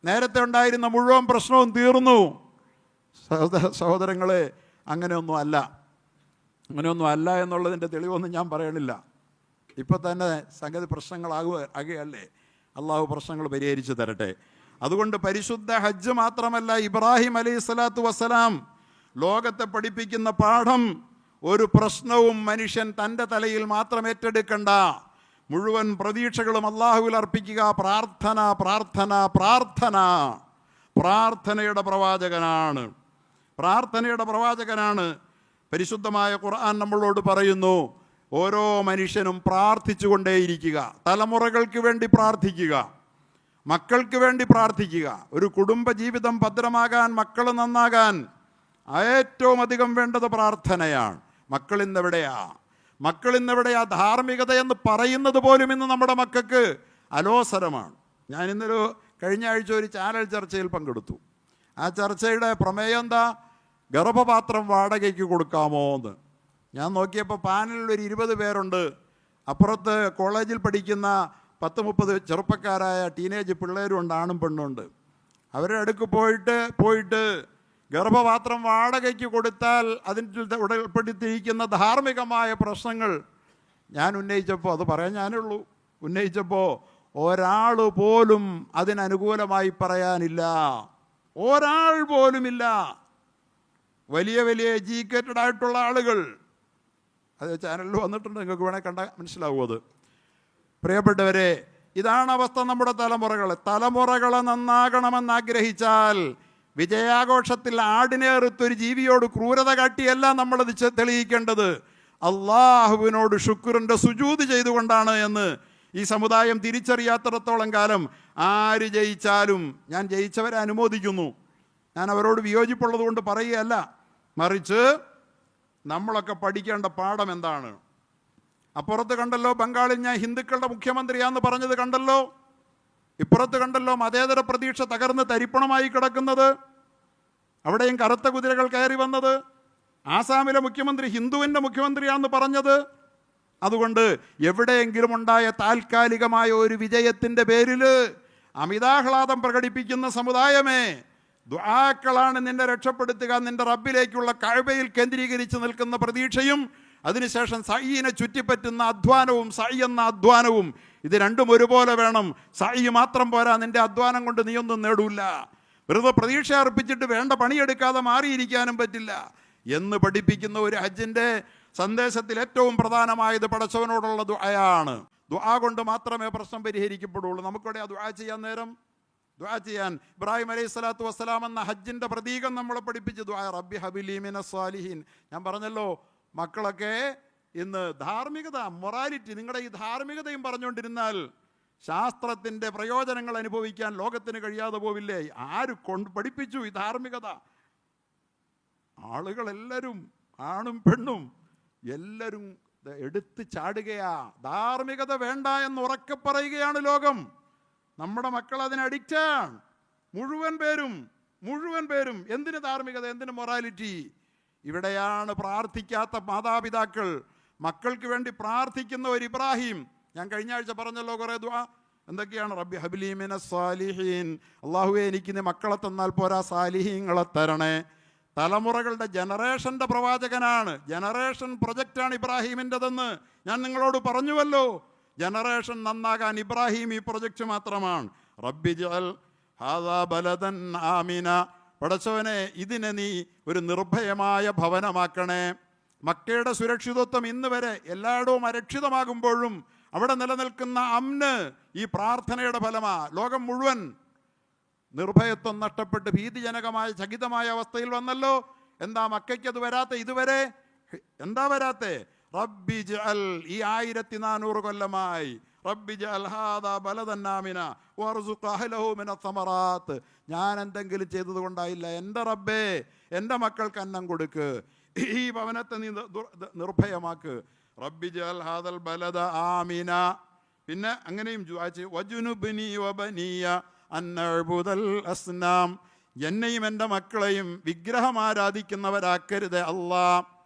നേരത്തെ ഉണ്ടായിരുന്ന മുഴുവൻ പ്രശ്നവും തീർന്നു. സഹോദരങ്ങളെ, അങ്ങനെയൊന്നും അല്ല എന്നുള്ളതിൻ്റെ തെളിവൊന്നും ഞാൻ പറയണില്ല. ഇപ്പം തന്നെ സംഗതി പ്രശ്നങ്ങളാകുകയല്ലേ. അള്ളാഹു പ്രശ്നങ്ങൾ പരിഹരിച്ചു തരട്ടെ. അതുകൊണ്ട് പരിശുദ്ധ ഹജ്ജ് മാത്രമല്ല, ഇബ്രാഹിം അലൈഹിസ്സലാത്തു വസ്സലാം ലോകത്തെ പഠിപ്പിക്കുന്ന പാഠം, ഒരു പ്രശ്നവും മനുഷ്യൻ തൻ്റെ തലയിൽ മാത്രം ഏറ്റെടുക്കണ്ട. മുഴുവൻ പ്രതീക്ഷകളും അള്ളാഹുവിൽ അർപ്പിക്കുക. പ്രാർത്ഥന, പ്രാർത്ഥന, പ്രാർത്ഥന. പ്രാർത്ഥനയുടെ പ്രവാചകനാണ്, പ്രാർത്ഥനയുടെ പ്രവാചകനാണ്. പരിശുദ്ധമായ ഖുർആൻ നമ്മളോട് പറയുന്നു, ഓരോ മനുഷ്യനും പ്രാർത്ഥിച്ചു കൊണ്ടേയിരിക്കുക. തലമുറകൾക്ക് വേണ്ടി പ്രാർത്ഥിക്കുക, മക്കൾക്ക് വേണ്ടി പ്രാർത്ഥിക്കുക. ഒരു കുടുംബ ജീവിതം ഭദ്രമാകാൻ, മക്കൾ നന്നാകാൻ ഏറ്റവും അധികം വേണ്ടത് പ്രാർത്ഥനയാണ്. മക്കൾ ഇന്നെവിടെയാ? മക്കൾ ഇന്നെവിടെയാ? ധാർമ്മികത എന്ന് പറയുന്നത് പോലും ഇന്ന് നമ്മുടെ മക്കൾക്ക് അലോസരമാണ്. ഞാൻ ഇന്നൊരു കഴിഞ്ഞ ആഴ്ച ഒരു ചാനൽ ചർച്ചയിൽ പങ്കെടുത്തു. ആ ചർച്ചയുടെ പ്രമേയം എന്താ? ഗർഭപാത്രം വാടകയ്ക്ക് കൊടുക്കാമോ എന്ന്. ഞാൻ നോക്കിയപ്പോൾ പാനലിൽ ഒരു 20 പേരുണ്ട്. അപ്പുറത്ത് കോളേജിൽ പഠിക്കുന്ന 10-30 ചെറുപ്പക്കാരായ ടീനേജ് പിള്ളേരുണ്ട്, ആണും പെണ്ണുണ്ട്. അവരുടെ അടുക്ക് പോയിട്ട് ഗർഭപാത്രം വാടകയ്ക്ക് കൊടുത്താൽ അതിൻ്റെ ഉൾപ്പെടുത്തിയിരിക്കുന്ന ധാർമ്മികമായ പ്രശ്നങ്ങൾ ഞാൻ ഉന്നയിച്ചപ്പോൾ, അത് പറയാൻ ഞാനേ ഉള്ളൂ, ഉന്നയിച്ചപ്പോൾ ഒരാൾ പോലും അതിനനുകൂലമായി പറയാനില്ല. ഒരാൾ പോലുമില്ല. വലിയ വലിയ എഡ്യൂക്കേറ്റഡ് ആയിട്ടുള്ള ആളുകൾ അത് ചാനലിൽ വന്നിട്ടുണ്ട്, നിങ്ങൾക്ക് വേണേൽ കണ്ടാൽ മനസ്സിലാവും അത്. പ്രിയപ്പെട്ടവരെ, ഇതാണ് അവസ്ഥ നമ്മുടെ തലമുറകളെ നന്നാകണമെന്ന് ആഗ്രഹിച്ചാൽ വിജയാഘോഷത്തിൽ ആടിനെ അറുത്തൊരു ജീവിയോട് ക്രൂരത കാട്ടിയല്ല നമ്മളത് തെളിയിക്കേണ്ടത്. അള്ളാഹുവിനോട് ശുക്രിൻ്റെ സുജൂദ് ചെയ്തുകൊണ്ടാണ് എന്ന് ഈ സമുദായം തിരിച്ചറിയാത്തിടത്തോളം കാലം ആര് ജയിച്ചാലും ഞാൻ ജയിച്ചവരെ അനുമോദിക്കുന്നു. ഞാൻ അവരോട് വിയോജിപ്പുള്ളത് കൊണ്ട് പറയുകയല്ല, മറിച്ച് നമ്മളൊക്കെ പഠിക്കേണ്ട പാഠം എന്താണ്? അപ്പുറത്ത് കണ്ടല്ലോ ബംഗാളിൽ ഞാൻ ഹിന്ദുക്കളുടെ മുഖ്യമന്ത്രിയാന്ന് പറഞ്ഞത് കണ്ടല്ലോ. ഇപ്പുറത്ത് കണ്ടല്ലോ മതേതര പ്രതീക്ഷ തകർന്ന് തരിപ്പണമായി കിടക്കുന്നത്. അവിടെയും കറുത്ത കുതിരകൾ കയറി വന്നത്. ആസാമിലെ മുഖ്യമന്ത്രി ഹിന്ദുവിൻ്റെ മുഖ്യമന്ത്രിയാന്ന് പറഞ്ഞത്. അതുകൊണ്ട് എവിടെയെങ്കിലും ഉണ്ടായ താൽക്കാലികമായ ഒരു വിജയത്തിൻ്റെ പേരിൽ അമിതാഹ്ലാദം പ്രകടിപ്പിക്കുന്ന സമുദായമേ, ദുആക്കളാണ് നിന്നെ രക്ഷപ്പെടുത്തുക. നിന്റെ റബ്ബിലേക്കുള്ള കഅബയിൽ കേന്ദ്രീകരിച്ച് നിൽക്കുന്ന പ്രതീക്ഷയും അതിനുശേഷം സഈനെ ചുറ്റിപ്പറ്റുന്ന അധ്വാനവും, സഈ എന്ന അധ്വാനവും, ഇത് രണ്ടും ഒരുപോലെ വേണം. സഈ മാത്രം പോരാ, നിന്റെ അധ്വാനം കൊണ്ട് നീയൊന്നും നേടൂല. വെറുതെ പ്രതീക്ഷ അർപ്പിച്ചിട്ട് വേണ്ട പണിയെടുക്കാതെ മാറിയിരിക്കാനും പറ്റില്ല എന്ന് പഠിപ്പിക്കുന്ന ഒരു ഹജ്ജിൻ്റെ സന്ദേശത്തിൽ ഏറ്റവും പ്രധാനമായത് പടച്ചവനോടുള്ള ദുആയാണ്. ദുആ കൊണ്ട് മാത്രമേ പ്രശ്നം പരിഹരിക്കപ്പെടുള്ളൂ. നമുക്കിവിടെ ആ ദുആ ചെയ്യാൻ നേരം, ദുആ ചെയ്യാൻ ഇബ്രാഹിം അലൈഹി സ്വലാത്തു വസ്സലാം എന്ന ഹജ്ജിൻ്റെ പ്രതീകം നമ്മളെ പഠിപ്പിച്ച് ദുആ റബ്ബി ഹബിലി മിനസ് സാലിഹീൻ. ഞാൻ പറഞ്ഞല്ലോ, മക്കളൊക്കെ ഇന്ന് ധാർമ്മികത, മൊറാലിറ്റി, നിങ്ങളുടെ ഈ ധാർമ്മികതയും പറഞ്ഞുകൊണ്ടിരുന്നാൽ ശാസ്ത്രത്തിൻ്റെ പ്രയോജനങ്ങൾ അനുഭവിക്കാൻ ലോകത്തിന് കഴിയാതെ പോവില്ലേ? ആര് പഠിപ്പിച്ചു ഈ ധാർമ്മികത? ആളുകളെല്ലാവരും, ആണും പെണ്ണും എല്ലാവരും എടുത്ത് ചാടുകയാ. ധാർമ്മികത വേണ്ട എന്ന് ഉറക്കെ പറയുകയാണ് ലോകം. നമ്മുടെ മക്കൾ അതിന് അഡിക്റ്റാണ്. മുഴുവൻ പേരും. എന്തിന് ധാർമ്മികത, എന്തിന് മൊറാലിറ്റി? ഇവിടെയാണ് പ്രാർത്ഥിക്കാത്ത മാതാപിതാക്കൾ, മക്കൾക്ക് വേണ്ടി പ്രാർത്ഥിക്കുന്ന ഒരു ഇബ്രാഹിം. ഞാൻ കഴിഞ്ഞ ആഴ്ച പറഞ്ഞല്ലോ കുറേ ദുആ. എന്തൊക്കെയാണ്? റബ്ബി ഹബ്ലി മിനസ് സാലിഹീൻ. അള്ളാഹുവേ, എനിക്ക് നീ മക്കളെ തന്നാൽ പോരാ, സാലിഹീങ്ങളെ തരണേ. തലമുറകളുടെ ജനറേഷൻ്റെ പ്രവാചകനാണ്. ജനറേഷൻ പ്രൊജക്റ്റാണ് ഇബ്രാഹീമിൻ്റെതെന്ന് ഞാൻ നിങ്ങളോട് പറഞ്ഞുവല്ലോ. ജനറേഷൻ നന്നാകാൻ ഇബ്രാഹിം ഈ പ്രൊജക്റ്റ് മാത്രമാണ്. റബ്ബി ജഅൽ ഹാദാ ബലദൻ ആമിന. പടച്ചവനെ, ഇതിനെ നീ ഒരു നിർഭയമായ ഭവനമാക്കണേ. മക്കയുടെ സുരക്ഷിതത്വം ഇന്ന് വരെ എല്ലായിടവും അരക്ഷിതമാകുമ്പോഴും അവിടെ നിലനിൽക്കുന്ന അമ്ന് ഈ പ്രാർത്ഥനയുടെ ഫലമാ. ലോകം മുഴുവൻ നിർഭയത്വം നഷ്ടപ്പെട്ട് ഭീതിജനകമായ ചകിതമായ അവസ്ഥയിൽ വന്നല്ലോ. എന്താ മക്കയ്ക്ക് അത് വരാത്ത? ഇതുവരെ എന്താ വരാത്തെ? റബ്ബി ജഅൽ, ഈ 1400 കൊല്ലമായി റബ്ബി ജഅൽ ഹാദാ ബലദൻ ആമിന വർസുഖ് അഹ്ലഹു മിനസ് സമറാത്ത്. ഞാൻ എന്തെങ്കിലും ചെയ്തത് കൊണ്ടായില്ല. എൻ്റെ റബ്ബേ, എൻ്റെ മക്കൾക്ക് അന്നം കൊടുക്ക്, ഈ ഭവനത്തെ നീ നിർഭയമാക്ക്. റബ്ബി ജഅൽ ഹാദൽ ബലദ ആമിന. പിന്നെ അങ്ങനെയും ദുആ ചെയ്യും, വജുനുബ്നി വബനിയ അന്നഅ്ബുദൽ അസ്നാം. എന്നെയും എൻ്റെ മക്കളെയും വിഗ്രഹം ആരാധിക്കുന്നവരാക്കരുതേ അല്ലാ.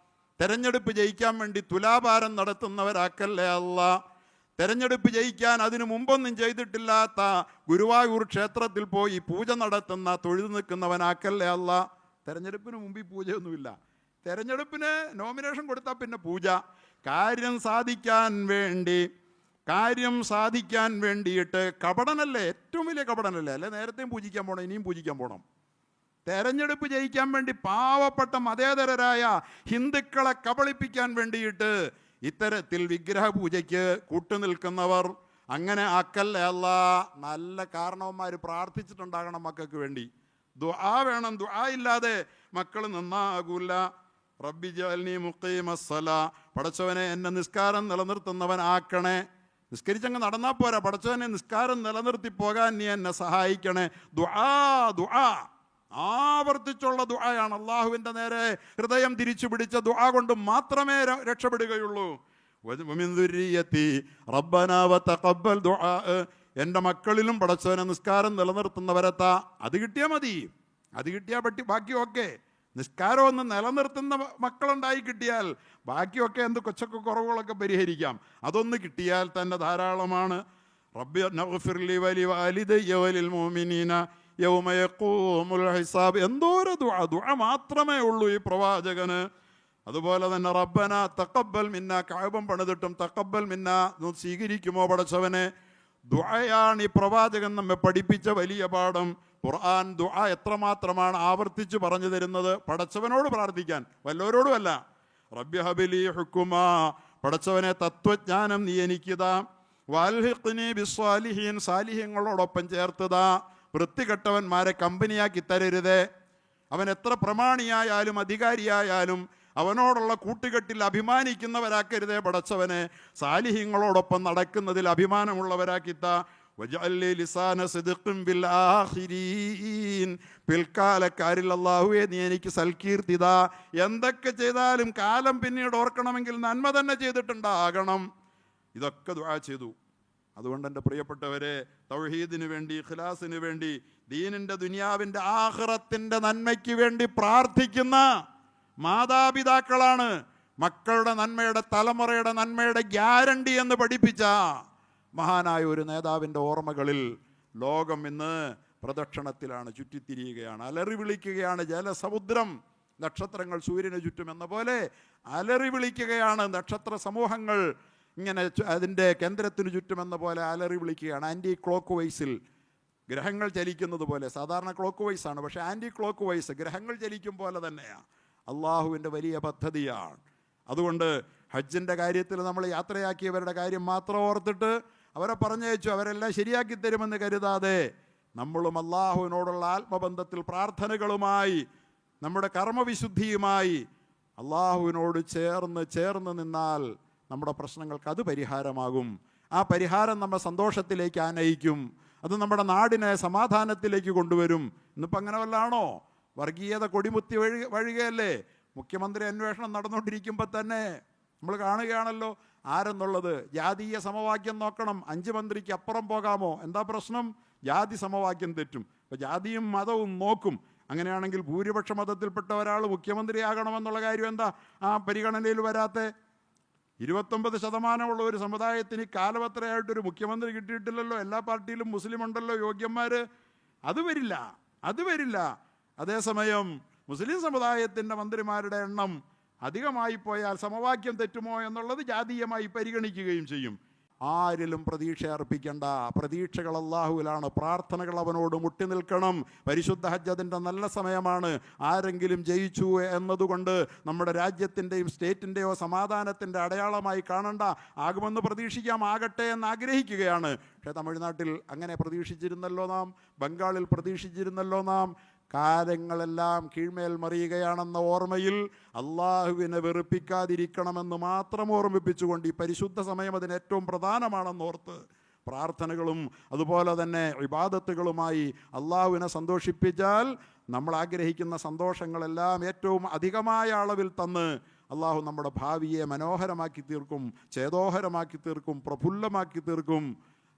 തെരഞ്ഞെടുപ്പ് ജയിക്കാൻ വേണ്ടി തുലാഭാരം നടത്തുന്നവരാക്കല്ലേ അല്ലാ. തെരഞ്ഞെടുപ്പ് ജയിക്കാൻ അതിനു മുമ്പൊന്നും ചെയ്തിട്ടില്ലാത്ത ഗുരുവായൂർ ക്ഷേത്രത്തിൽ പോയി പൂജ നടത്തുന്ന, തൊഴുതു നിൽക്കുന്നവനാക്കല്ലേ അല്ലാ. തെരഞ്ഞെടുപ്പിന് മുമ്പ് ഈ പൂജയൊന്നുമില്ല. തെരഞ്ഞെടുപ്പിന് നോമിനേഷൻ കൊടുത്താൽ പിന്നെ പൂജ. കാര്യം സാധിക്കാൻ വേണ്ടിയിട്ട് കപടനല്ലേ, ഏറ്റവും വലിയ കപടനല്ലേ? അല്ലെ നേരത്തെയും പൂജിക്കാൻ പോകണം, ഇനിയും പൂജിക്കാൻ പോകണം. തെരഞ്ഞെടുപ്പ് ജയിക്കാൻ വേണ്ടി പാവപ്പെട്ട മതേതരരായ ഹിന്ദുക്കളെ കബളിപ്പിക്കാൻ വേണ്ടിയിട്ട് ഇത്തരത്തിൽ വിഗ്രഹ പൂജയ്ക്ക് കൂട്ടുനിൽക്കുന്നവർ അങ്ങനെ ആക്കല്ലേ അല്ലാ. നല്ല കാരണവന്മാർ പ്രാർത്ഥിച്ചിട്ടുണ്ടാകണം മക്കൾക്ക് വേണ്ടി. ദുആ വേണം. ദുആ ഇല്ലാതെ മക്കൾ നന്നാകൂല. റബ്ബി ജഅൽനി മുഖീമസ്സലാ, പടച്ചവനെ എന്നെ നിസ്കാരം നിലനിർത്തുന്നവൻ ആക്കണേ. നിസ്കരിച്ചങ്ങ് നടന്നാൽ പോരാ, പടച്ചവനെ നിസ്കാരം നിലനിർത്തി പോകാൻ നീ എന്നെ സഹായിക്കണേ. ദുആ ദുആ ആവർത്തിച്ചുള്ള ദുആയാണ്. അള്ളാഹുവിൻ്റെ നേരെ ഹൃദയം തിരിച്ചു പിടിച്ച ദുആ കൊണ്ട് മാത്രമേ രക്ഷപ്പെടുകയുള്ളൂ. വമിൻ ദുർരിയത്തി റബ്ബനാ വതഖബ്ബൽ ദുആ, എൻ്റെ മക്കളിലും പടച്ചവനെ നിസ്കാരം നിലനിർത്തുന്നവരെത്താ. അത് കിട്ടിയാൽ മതി, അത് കിട്ടിയാൽ ബാക്കിയൊക്കെ. നിസ്കാരം ഒന്ന് നിലനിർത്തുന്ന മക്കളുണ്ടായി കിട്ടിയാൽ ബാക്കിയൊക്കെ എന്ത് കൊച്ചൊക്കെ കുറവുകളൊക്കെ പരിഹരിക്കാം. അതൊന്ന് കിട്ടിയാൽ തന്നെ ധാരാളമാണ്. റബ്ബി നഗ്ഫിർലി വലി വാലിദയ്യ വലിൽ മുഅ്മിനീന യൗമ യഖൂമുൽ ഹിസാബ്. എന്തോരം ദുആ മാത്രമേ ഉള്ളൂ ഈ പ്രവാചകന്. അതുപോലെ തന്നെ റബ്ബന തഖബ്ബൽ മിന്ന, കഅബം പണിതിട്ടും തഖബ്ബൽ മിന്ന, സ്വീകരിക്കുമോ പടച്ചവനെ. ദുആയാണ് ഈ പ്രവാചകൻ നമ്മെ പഠിപ്പിച്ച വലിയ പാഠം. ഖുർആൻ ദുആ എത്രമാത്രമാണ് ആവർത്തിച്ച് പറഞ്ഞു തരുന്നത്. പടച്ചവനോട് പ്രാർത്ഥിക്കാൻ, വല്ലവരോടും അല്ല. റബ്ബി ഹബിലി ഹുക്കുമാ, പടച്ചവനെ തത്വജ്ഞാനം നീ എനിക്കിതാ. വൽഹിഖ്നി ബിസ്സാലിഹീൻ, സാലിഹ്യങ്ങളോടൊപ്പം ചേർത്തതാ. വൃത്തികെട്ടവന്മാരെ കമ്പനിയാക്കി തരരുതേ. അവൻ എത്ര പ്രമാണിയായാലും അധികാരിയായാലും അവനോടുള്ള കൂട്ടുകെട്ടിൽ അഭിമാനിക്കുന്നവരാക്കരുതേ പടച്ചവനെ. സാലിഹ്യങ്ങളോടൊപ്പം നടക്കുന്നതിൽ അഭിമാനമുള്ളവരാക്കിത്ത. വജഅൽലി ലിസാന സിദ്ഖിൻ ബിൽ ആഖിരീൻ, പിൽക്കാലക്കാരിൽ അല്ലാഹുവേ നീ എനിക്ക് സൽകീർത്തിതാ. എന്തൊക്കെ ചെയ്താലും കാലം പിന്നീട് ഓർക്കണമെങ്കിൽ നന്മ തന്നെ ചെയ്തിട്ടുണ്ടാകണം. ഇതൊക്കെ ദുആ ചെയ്തു. അതുകൊണ്ട് എൻ്റെ പ്രിയപ്പെട്ടവരെ, തൗഹീദിന് വേണ്ടി, ഇഖ്ലാസിന് വേണ്ടി, ദീനിൻ്റെ ദുനിയാവിൻ്റെ ആഖിറത്തിൻ്റെ നന്മയ്ക്ക് വേണ്ടി പ്രാർത്ഥിക്കുന്ന മാതാപിതാക്കളാണ് മക്കളുടെ നന്മയുടെ, തലമുറയുടെ നന്മയുടെ ഗ്യാരണ്ടി എന്ന് പഠിപ്പിച്ച മഹാനായ ഒരു നേതാവിൻ്റെ ഓർമ്മകളിൽ ലോകം ഇന്ന് പ്രദക്ഷിണത്തിലാണ്, ചുറ്റിത്തിരിയുകയാണ്, അലറി വിളിക്കുകയാണ്. ജലസമുദ്രം നക്ഷത്രങ്ങൾ സൂര്യന് ചുറ്റും എന്ന പോലെ അലറി വിളിക്കുകയാണ്. നക്ഷത്ര സമൂഹങ്ങൾ ഇങ്ങനെ അതിൻ്റെ കേന്ദ്രത്തിന് ചുറ്റുമെന്ന പോലെ അലറി വിളിക്കുകയാണ്. ആൻറ്റി ക്ലോക്ക് വൈസിൽ ഗ്രഹങ്ങൾ ചലിക്കുന്നത് പോലെ, സാധാരണ ക്ലോക്ക് വൈസാണ്, പക്ഷേ ആൻറ്റി ക്ലോക്ക് വൈസ് ഗ്രഹങ്ങൾ ചലിക്കും പോലെ തന്നെയാണ്. അള്ളാഹുവിൻ്റെ വലിയ പദ്ധതിയാണ്. അതുകൊണ്ട് ഹജ്ജിൻ്റെ കാര്യത്തിൽ നമ്മൾ യാത്രയാക്കിയവരുടെ കാര്യം മാത്രം ഓർത്തിട്ട് അവരെ പറഞ്ഞയച്ചു, അവരെല്ലാം ശരിയാക്കി തരുമെന്ന് കരുതാതെ നമ്മളും അള്ളാഹുവിനോടുള്ള ആത്മബന്ധത്തിൽ പ്രാർത്ഥനകളുമായി, നമ്മുടെ കർമ്മവിശുദ്ധിയുമായി അള്ളാഹുവിനോട് ചേർന്ന് നിന്നാൽ നമ്മുടെ പ്രശ്നങ്ങൾക്ക് അത് പരിഹാരമാകും. ആ പരിഹാരം നമ്മെ സന്തോഷത്തിലേക്ക് ആനയിക്കും. അത് നമ്മുടെ നാടിനെ സമാധാനത്തിലേക്ക് കൊണ്ടുവരും. ഇന്നിപ്പോൾ അങ്ങനെ വല്ലാണോ? വർഗീയത കൊടിമുത്തി വഴുകയല്ലേ? മുഖ്യമന്ത്രി അന്വേഷണം നടന്നുകൊണ്ടിരിക്കുമ്പോൾ തന്നെ നമ്മൾ കാണുകയാണല്ലോ ആരെന്നുള്ളത്. ജാതീയ സമവാക്യം നോക്കണം. 5 മന്ത്രിക്ക് അപ്പുറം പോകാമോ? എന്താ പ്രശ്നം? ജാതി സമവാക്യം തെറ്റും. അപ്പോൾ ജാതിയും മതവും നോക്കും. അങ്ങനെയാണെങ്കിൽ ഭൂരിപക്ഷ മതത്തിൽപ്പെട്ട ഒരാൾ മുഖ്യമന്ത്രിയാകണമെന്നുള്ള കാര്യം എന്താ ആ പരിഗണനയിൽ വരാത്ത? 29% ഒരു സമുദായത്തിന് കാലപത്രയായിട്ടൊരു മുഖ്യമന്ത്രി കിട്ടിയിട്ടില്ലല്ലോ. എല്ലാ പാർട്ടിയിലും മുസ്ലിം ഉണ്ടല്ലോ യോഗ്യന്മാർ. അത് വരില്ല. അതേസമയം മുസ്ലിം സമുദായത്തിൻ്റെ മന്ത്രിമാരുടെ എണ്ണം അധികമായി പോയാൽ സമവാക്യം തെറ്റുമോ എന്നുള്ളത് ജാതീയമായി പരിഗണിക്കുകയും ചെയ്യും. ആരിലും പ്രതീക്ഷ അർപ്പിക്കേണ്ട. പ്രതീക്ഷകൾ അല്ലാഹുവിലാണ്. പ്രാർത്ഥനകൾ അവനോട് മുട്ടി നിൽക്കണം. പരിശുദ്ധ ഹജ്ജ് അതിൻ്റെ നല്ല സമയമാണ്. ആരെങ്കിലും ജയിച്ചു എന്നതുകൊണ്ട് നമ്മുടെ രാജ്യത്തിൻ്റെയും സ്റ്റേറ്റിൻ്റെയോ സമാധാനത്തിൻ്റെ അടയാളമായി കാണണ്ട. ആകുമെന്ന് പ്രതീക്ഷിക്കാം, ആകട്ടെ എന്ന് ആഗ്രഹിക്കുകയാണ്. പക്ഷേ തമിഴ്നാട്ടിൽ അങ്ങനെ പ്രതീക്ഷിച്ചിരുന്നല്ലോ നാം, ബംഗാളിൽ പ്രതീക്ഷിച്ചിരുന്നല്ലോ നാം. കാലങ്ങളെല്ലാം കീഴ്മേൽ മറിയുകയാണെന്ന ഓർമ്മയിൽ അള്ളാഹുവിനെ വെറുപ്പിക്കാതിരിക്കണമെന്ന് മാത്രം ഓർമ്മിപ്പിച്ചുകൊണ്ട് ഈ പരിശുദ്ധ സമയം അതിന് ഏറ്റവും പ്രധാനമാണെന്നോർത്ത് പ്രാർത്ഥനകളും അതുപോലെ തന്നെ ഇബാദത്തുകളുമായി അള്ളാഹുവിനെ സന്തോഷിപ്പിച്ചാൽ നമ്മൾ ആഗ്രഹിക്കുന്ന സന്തോഷങ്ങളെല്ലാം ഏറ്റവും അധികമായ അളവിൽ തന്ന് അള്ളാഹു നമ്മുടെ ഭാവിയെ മനോഹരമാക്കി തീർക്കും, ചേതോഹരമാക്കി തീർക്കും, പ്രഫുല്ലമാക്കി തീർക്കും.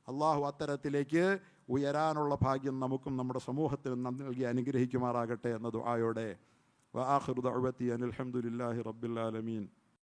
അള്ളാഹു അത്തരത്തിലേക്ക് ഉയരാനുള്ള ഭാഗ്യം നമുക്കും നമ്മുടെ സമൂഹത്തിൽ നൽകി അനുഗ്രഹിക്കുമാറാകട്ടെ എന്ന ദുആയോടെ വആഖിറു ദഅവതി അനിൽ ഹംദുലില്ലാഹി റബ്ബിൽ ആലമീൻ.